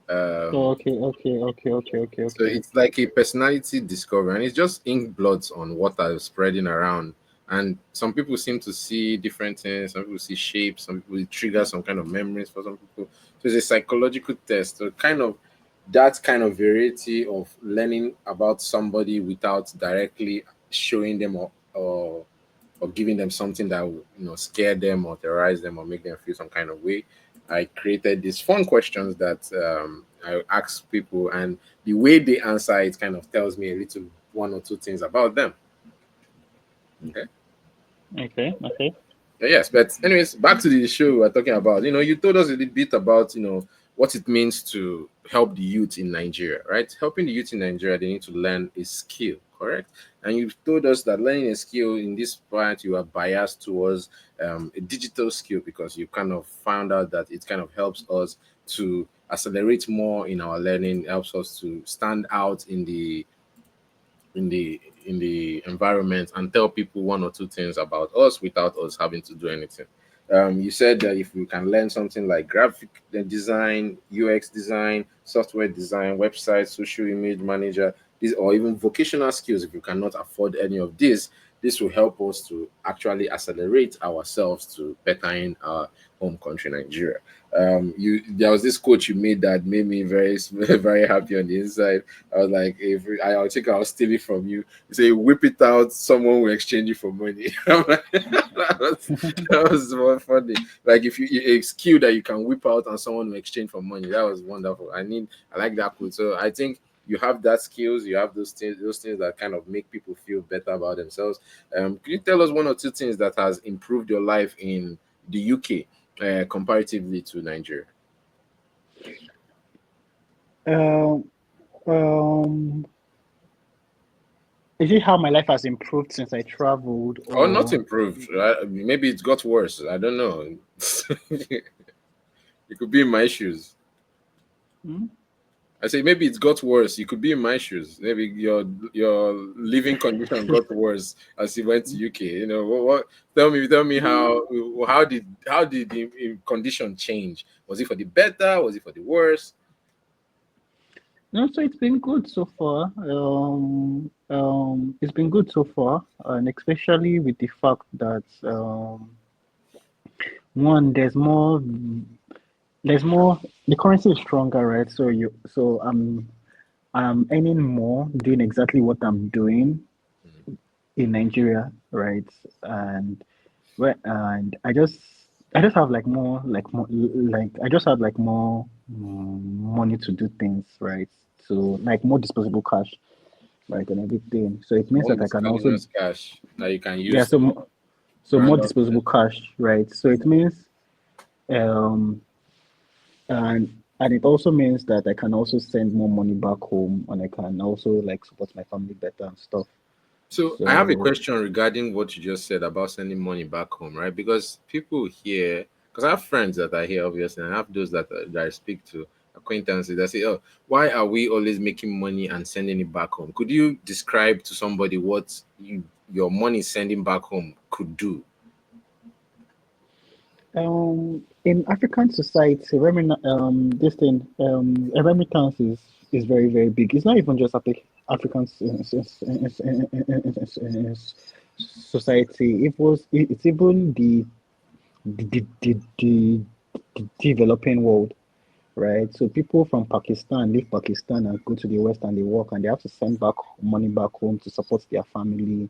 Oh, Um, so okay. it's like a personality discovery, and it's just ink blots on water spreading around. And some people seem to see different things. Some people see shapes. Some people it trigger some kind of memories for some people. So it's a psychological test. So kind of that kind of variety of learning about somebody without directly showing them or giving them something that will, scare them or terrorize them or make them feel some kind of way. I created these fun questions that I ask people, and the way they answer it kind of tells me a little one or two things about them. Okay. Okay. Yes, but anyways, back to the show we were talking about. You told us a little bit about what it means to help the youth in Nigeria, right? Helping the youth in Nigeria, they need to learn a skill, correct? And you told us that learning a skill in this part, you are biased towards a digital skill because you kind of found out that it kind of helps us to accelerate more in our learning, helps us to stand out in the environment and tell people one or two things about us without us having to do anything. You said that if we can learn something like graphic design, UX design, software design, website, social image manager, these or even vocational skills, if you cannot afford any of this will help us to actually accelerate ourselves to bettering our home country, Nigeria. There was this quote you made that made me very very happy on the inside. I was like, if I think I'll steal it from you. You say, whip it out, someone will exchange it for money. I'm like, that was more funny. Like if you a skill that you can whip out and someone will exchange for money. That was wonderful. I like that quote. So I think you have that skills, you have those things that kind of make people feel better about themselves. Can you tell us one or two things that has improved your life in the UK comparatively to Nigeria? Um, um, is it how my life has improved since I traveled, Or not or improved, right? Maybe it got worse. I don't know. You could be in my shoes. hmm? I say maybe it got worse. You could be in my shoes. Maybe your living condition got worse as you went to UK. What? Tell me how did the condition change? Was it for the better? Was it for the worse? No, so it's been good so far. It's been good so far, and especially with the fact that one, there's more. The currency is stronger, right? So I'm earning more doing exactly what I'm doing in Nigeria, right? And and I just have like I just have like more money to do things, right? So like more disposable cash, right, and everything. So it means More that I can also, miscellaneous cash that you can yeah. use So to more round up. disposable cash, right? So it means um and and it also means that I can also send more money back home, and I can also like support my family better and stuff. So I have a So question regarding what you just said about sending money back home, right? Because people here, because I have friends that are here, obviously, and I have those that I speak to, acquaintances that say, "Oh, why are we always making money and sending it back home?" Could you describe to somebody what your money sending back home could do? in African society, this thing, remittance is very, very big. It's not even just African society. It's even the developing world, right? So people from Pakistan leave Pakistan and go to the West and they work and they have to send back money back home to support their family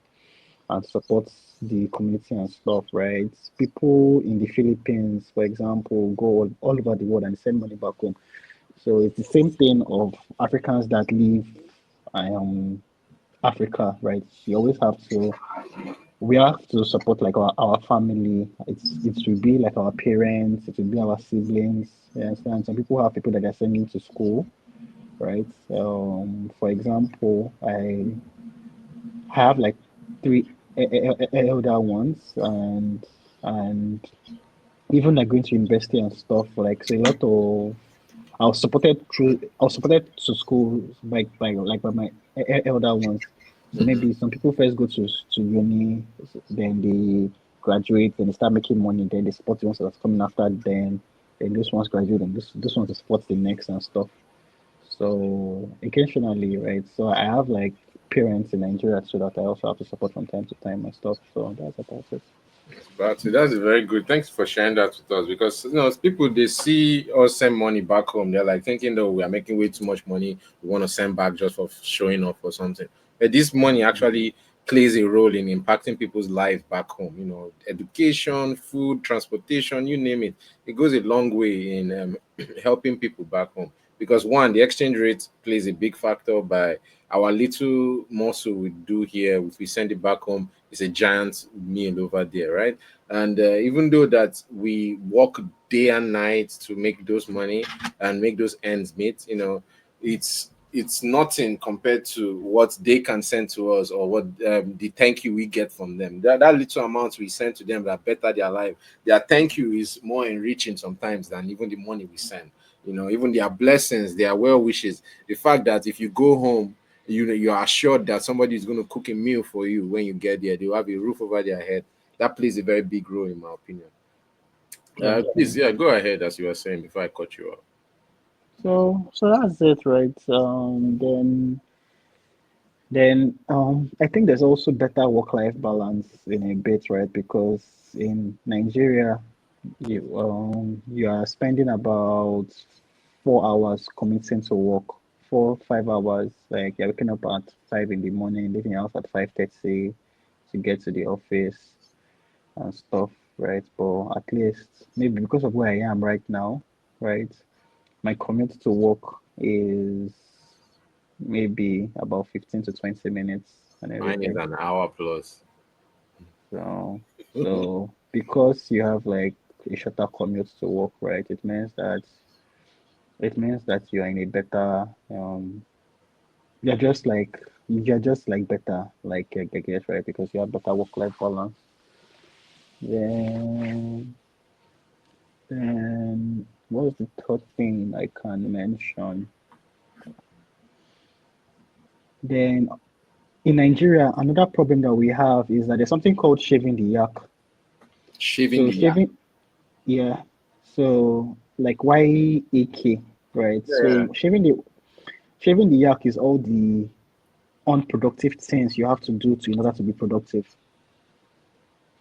and support the community and stuff, right? People in the Philippines, for example, go all over the world and send money back home. So it's the same thing of Africans that leave um Africa, right? You always have to we have to support like our family. It should be like our parents, it should be our siblings. You understand? Some people have people that they're sending to school, right? For example, I have like three elder ones, and even like going to university and stuff. Like so, a lot of I was supported to school by my elder ones. So Mhm. maybe some people first go to uni, then they graduate, then they start making money, then they support the ones that's coming after them. Then those ones graduate, and this ones support the next and stuff. So occasionally, right? So I have like parents in Nigeria so that I also have to support from time to time and stuff. So that's about it. But that's very good. Thanks for sharing that with us because people they see us send money back home. They're like thinking though we are making way too much money. We want to send back just for showing off or something. But this money actually plays a role in impacting people's lives back home. Education, food, transportation, you name it. It goes a long way in helping people back home. Because one, the exchange rate plays a big factor by our little muscle we do here. If we send it back home, it's a giant meal over there, right? And even though that we work day and night to make those money and make those ends meet, it's nothing compared to what they can send to us or what the thank you we get from them. That little amount we send to them that better their life, their thank you is more enriching sometimes than even the money we send. Even their blessings, their well wishes, the fact that if you go home, you are assured that somebody is going to cook a meal for you when you get there. They'll have a roof over their head. That plays a very big role, in my opinion. Yeah. Please, yeah, go ahead as you were saying before I cut you off. So that's it, right? I think there's also better work-life balance in a bit, right? Because in Nigeria, you are spending about 4 hours commuting to work, 4 5 hours. Like you're waking up at 5 in the morning, leaving your house at 5:30 to get to the office and stuff, right? But at least maybe because of where I am right now, right? My commute to work is maybe about 15 to 20 minutes and Mine is everything. an hour plus. So, so because you have like a shorter commute to work, right? It means that you're in a better you're just like better, like I guess, right? Because you have better work-life balance. Then then what's the third thing I can mention? Then in Nigeria, another problem that we have is that there's something called shaving the yak. Shaving So the yak. shaving, yeah. So like YAK, right? Yeah. So shaving the yak is all the unproductive things you have to do in order to be productive.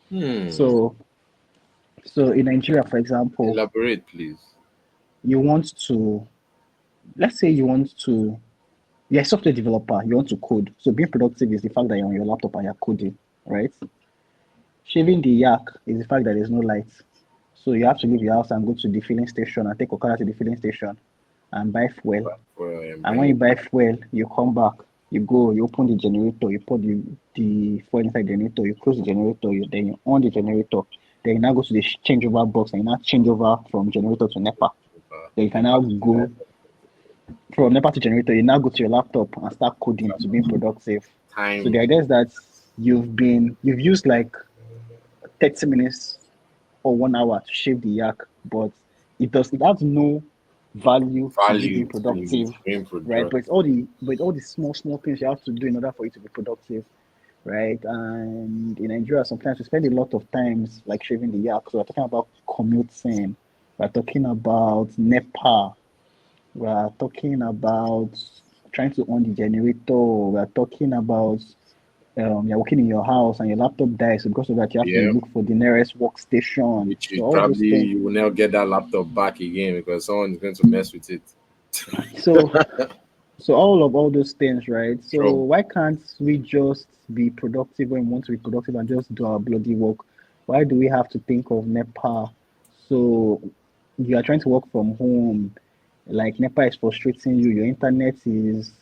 Hmm. So in Nigeria, for example, Elaborate, please. you want to let's say you're a software developer, you want to code. So being productive is the fact that you're on your laptop and you're coding, right? Shaving the yak is the fact that there's no light. So you have to leave your house and go to the filling station and take Okada to the filling station and buy fuel. For And when you bringing. buy fuel, you come back, you open the generator, you put the fuel inside the generator, you close the generator, then you on the generator, then you now go to the changeover box and you now change over from generator to NEPA. Then you can now go from NEPA to generator, you now go to your laptop and start coding to being productive. So Time. the idea is that you've used like 30 minutes or 1 hour to shave the yak, but it has no value to you being Value to productive, being right? productive. But all the small things you have to do in order for you to be productive, right? And in Nigeria, sometimes we spend a lot of times like shaving the yak. So we're talking about commuting, we're talking about NEPA, we're talking about trying to on the generator, we're talking about you're working in your house and your laptop dies. So because of that, you have to Yeah. look for the nearest workstation. Which So you all those probably things. you will never get that laptop back again because someone is going to mess with it. So all those things, right? So Trouble. why can't we just be productive when we want to be productive and just do our bloody work? Why do we have to think of NEPA? So you are trying to work from home, like NEPA is frustrating you, your internet is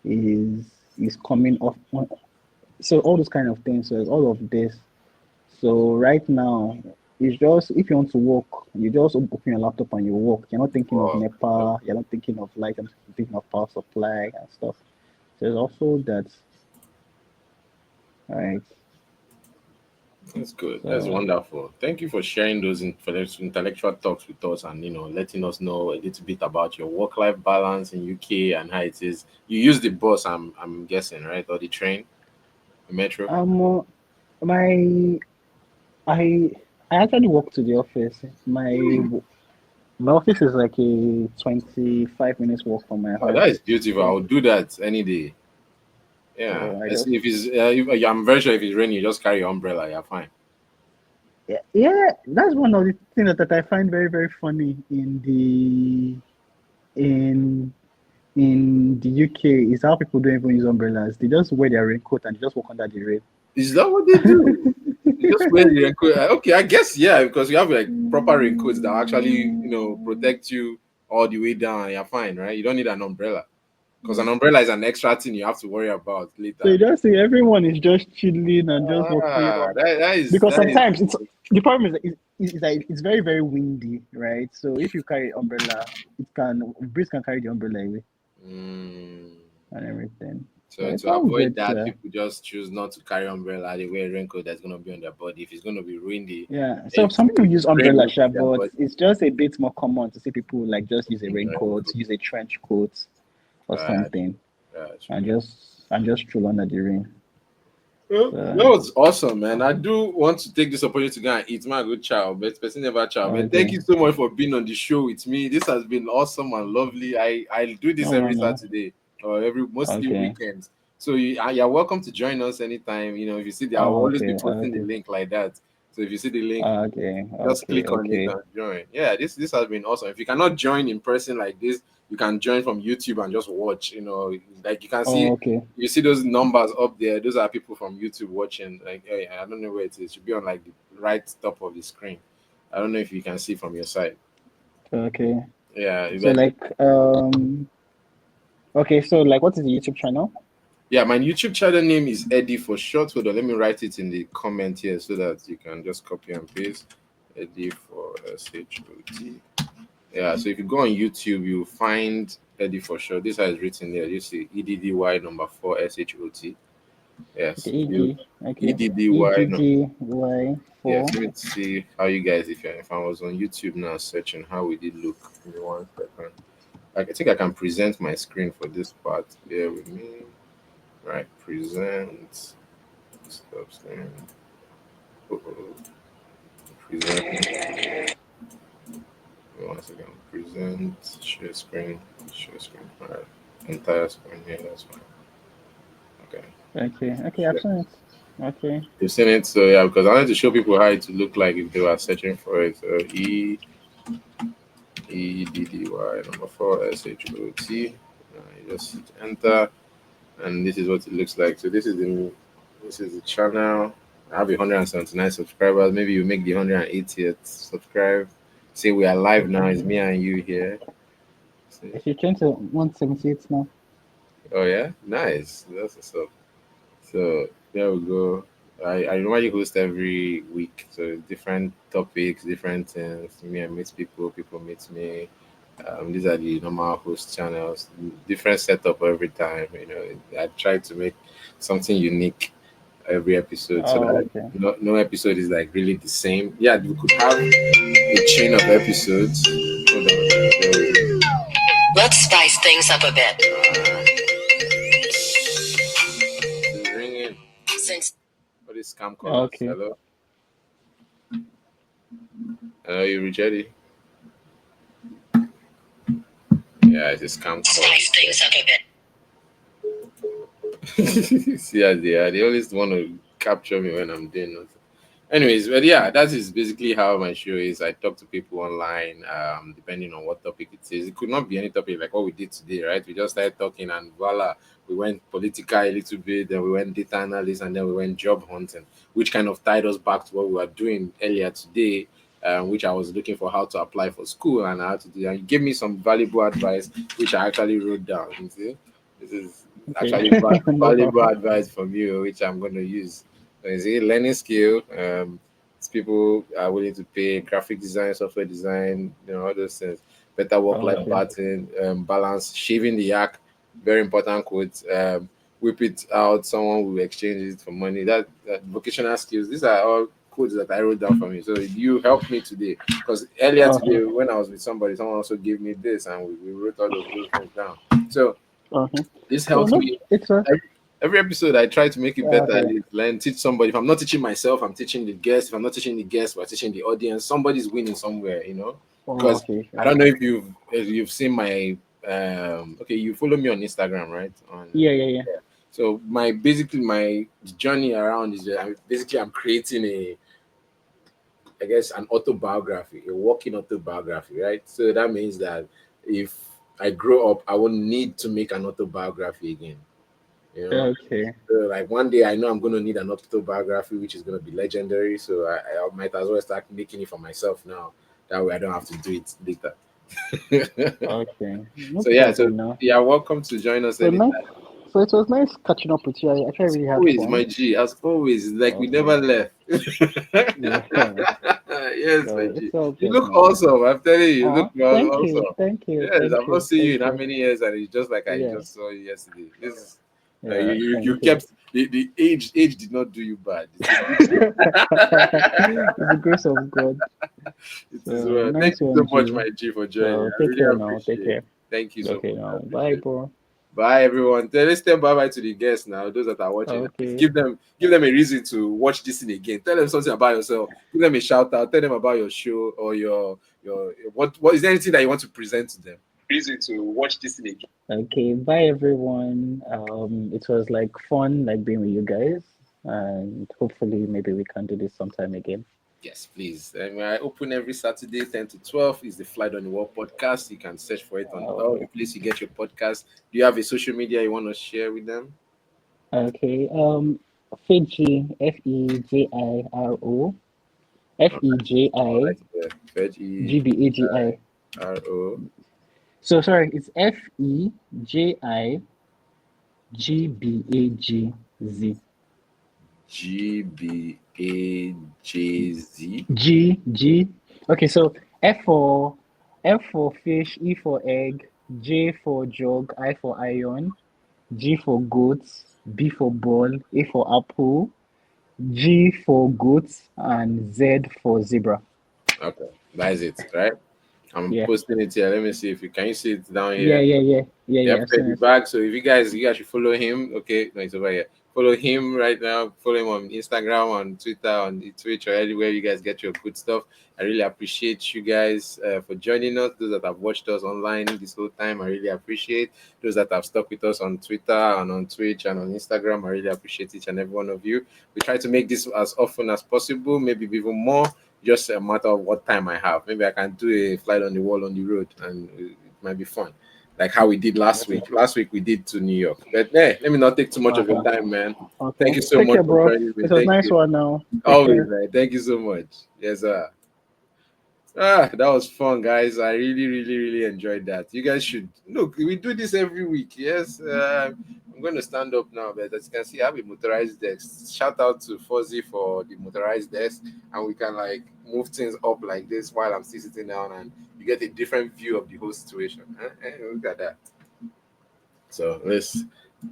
is coming off. So all those kind of things. So it's all of this. So right now, it's just if you want to work, you just open your laptop and you work. You're not thinking of Wow. NEPA, you're not thinking of light, you're not thinking of power supply and stuff. There's also that, right? That's good. That's So wonderful. Thank you for sharing those intellectual talks with us and letting us know a little bit about your work-life balance in UK and how it is. You use the bus, I'm guessing, right? Or the train, the metro. um my I I actually walk to the office. My office is like a 25 minutes walk from my Oh, that house. is beautiful. I So would do that any day. Yeah. so I Let's just see if it's I'm very sure if it's raining, you just carry your umbrella, you're fine. yeah, yeah, that's one of the things that I find very, very funny in in the UK is how people don't even use umbrellas. They just wear their raincoat and they just walk under the rain. Is that what they do? You just wear the raincoat. Okay, I guess yeah, because you have like proper raincoats that actually, protect you all the way down and you're fine, right? You don't need an umbrella. Because an umbrella is an extra thing you have to worry about So later. you just see everyone is just chilling and just walking Ah, on. that Because is sometimes it's the problem is that it's very, very windy, right? So if you carry umbrella, breeze can carry the umbrella away mm, and everything. So so it's to all avoid good. that, people just choose not to carry umbrella. They wear a raincoat that's gonna be on their body. If it's gonna be windy, Yeah. So it's some people use rain umbrella, will sha, hit their but body. it's just a bit more common to see people like just use a raincoat, Raincoat. use a trench coat or Uh, something, and true. just stroll under the rain. Well, that So was awesome, man. I do want to take this opportunity to go and eat my good child, but person never child. But thank okay. you so much for being on the show with me. This has been awesome and lovely. I do this No, no, every no. Saturday or every mostly Okay. weekends. So you're welcome to join us anytime. If you see I'll Oh, always be okay. posting the Okay. link like that. So if you see the link, Okay. just Okay. click on it Okay. and join. Yeah, this has been awesome. If you cannot join in person like this, you can join from YouTube and just watch. Like you can Oh, see, okay. you see those numbers up there. Those are people from YouTube watching. Like, hey, I don't know where it is. It should be on like the right top of the screen. I don't know if you can see from your side. Okay. Yeah, So but like okay, so like what is the YouTube channel? yeah, my YouTube channel name is Eddy4ShoT's. Hold on, let me write it in the comment here so that you can just copy and paste. Eddy4SHOT. Yeah, so if you go on YouTube, you'll find Eddy4Shot. This is written there. You see EDDY number 4SHOT. Okay, Yes. You ED. Okay. EDDY. No, yes. EDDY4. Let me see how you guys. If I was on YouTube now searching, how would it look? Give me 1 second. I think I can present my screen for this part. Bear with me. Right. Present. Stop screen. Uh-oh. Present. One second. Present. Share screen. Share screen. All right. Entire screen here. That's fine. Okay. Okay. Okay, I've Sure. seen it. Okay. You've seen it, so yeah, because I wanted to show people how it would look like if they were searching for it. So EDDY number 4SHOT. You just hit enter, and this is what it looks like. So this is the channel. I have 179 subscribers. Maybe you make the 180th subscribe. Say we are live now. It's me and you here. See? If you change to 178 now. Oh yeah, nice. That's what's up. So there we go. I normally host every week, so different topics, different things. Me, I meet people, people meet me. These are the normal host channels, different setup every time. I try to make something unique every episode so Oh, that okay. no episode is like really the same. Yeah, we could have a chain of episodes. Hold on. Let's spice things up a bit. It's ringing. Since What is scam callers? Okay. Hello? Hello, you reach Eddy? Yeah, it's a scam spice things up a bit. call. See how they are. They always want to capture me when I'm doing nothing. Anyways, but yeah, that is basically how my show is. I talk to people online, depending on what topic it is. It could not be any topic like what we did today, right? We just started talking and voila, we went political a little bit, then we went data analysis, and then we went job hunting, which kind of tied us back to what we were doing earlier today, which I was looking for how to apply for school and how to do. And you gave me some valuable advice, which I actually wrote down. You see, this is Okay. actually No valuable problem. advice from you, which I'm going to use. So is it learning skill? People are willing to pay graphic design, software design, all those things. Better work-life Okay. balance, shaving the yak, very important quote. Whip it out, someone will exchange it for money. That vocational skills, these are all quotes that I wrote down for me. So you helped me today because earlier Okay. today when I was with somebody, someone also gave me this and we wrote all of those things down. So Okay. this So helps no, me it's a every episode. I try to make it better. At okay. least learn, teach somebody. If I'm not teaching myself, I'm teaching the guest. If I'm not teaching the guest, we're teaching the audience. Somebody's winning somewhere, Oh, because okay. I don't Okay. know if you've seen my okay, you follow me on Instagram, right? On Yeah, yeah, yeah. So my journey around is that I'm creating I guess an autobiography, a walking autobiography, right? So that means that if I grow up, I won't need to make an autobiography again. You know, Okay. so like one day I know I'm going to need an autobiography which is going to be legendary. So I might as well start making it for myself now. That way I don't have to do it later. Okay. No So yeah, so problem now. yeah, welcome to join us So nice. anytime. So it was nice catching up with you. I actually As really had always, my fun. G, as always, like we Okay. never left. Yeah. Yes, my So G. it's all You good look now. awesome. I'm telling you, you look Thank you. awesome. Thank you. Yes, Thank I've not you. seen you in Thank how you. many years, and it's just like I Yeah. just saw you yesterday. This is Yeah. you Thank you. kept the age did not do you bad. It's the grace of God. It is So well. Thank nice you so one, much, G. my G, for joining. So I take really care now. Take appreciate it. care. Thank you so Okay much. I now. Bye, appreciate it. bro. Bye everyone. Let's say bye bye to the guests now. Those that are watching, please Okay. give them a reason to watch this thing again. Tell them something about yourself. Give them a shout out. Tell them about your show or your what is there anything that you want to present to them? Reason to watch this thing again. Okay. Bye, everyone. It was like fun, like being with you guys, and hopefully maybe we can do this sometime again. Yes, please. I open every Saturday, 10 to 12 is the Flight on the Wall podcast. You can search for it on all Okay. the place you get your podcast. Do you have a social media you want to share with them? Okay. Fiji, All FEJI right, yeah. Veggie GBAGI. RO So sorry, it's FEJIGBAGZ. GBAJZ. G G. Okay, so F for fish, E for egg, J for jog, I for iron, G for goats, B for ball, A for apple, G for goats, and Z for zebra. Okay, that is it, right? I'm Yeah. posting it here. Let me see if you can you see it down Yeah, here. yeah, yeah. Yeah, Yep, yeah. I've seen Freddy it. back. So if you guys should follow him. Okay, no, it's over here. Follow him right now. Follow him on Instagram, on Twitter, on the Twitch, or anywhere you guys get your good stuff. I really appreciate you guys for joining us. Those that have watched us online this whole time, I really appreciate. Those that have stuck with us on Twitter and on Twitch and on Instagram, I really appreciate each and every one of you. We try to make this as often as possible, maybe even more. Just a matter of what time I have. Maybe I can do a flight on the wall on the road, and it might be fun like how we did last Okay. week. Last week we did to New York. But hey, let me not take too much of your Okay. time, man. Okay. Thank you so Take much care, for bro. joining me. It was Thank nice you. one now. Take Always, care. man. Thank you so much. Yes, sir. That was fun, guys. I really, really, really enjoyed that. You guys should look. We do this every week. Yes, I'm going to stand up now, but as you can see, I have a motorized desk. Shout out to Fuzzy for the motorized desk, and we can like move things up like this while I'm still sitting down, and you get a different view of the whole situation. Look at that. So let's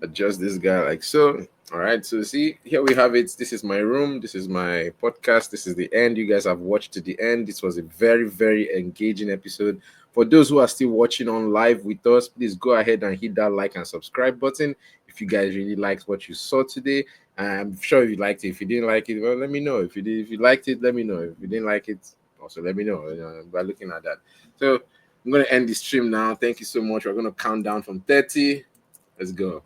adjust this guy like so. All right, so see here we have it. This is my room. This is my podcast. This is the end. You guys have watched to the end. This was a very, very engaging episode. For those who are still watching on live with us, please go ahead and hit that like and subscribe button if you guys really liked what you saw today. I'm sure if you liked it. If you didn't like it, well, let me know. If you did, if you liked it, let me know. If you didn't like it, also let me know. By looking at that. So I'm going to end the stream now. Thank you so much. We're going to count down from 30. Let's go.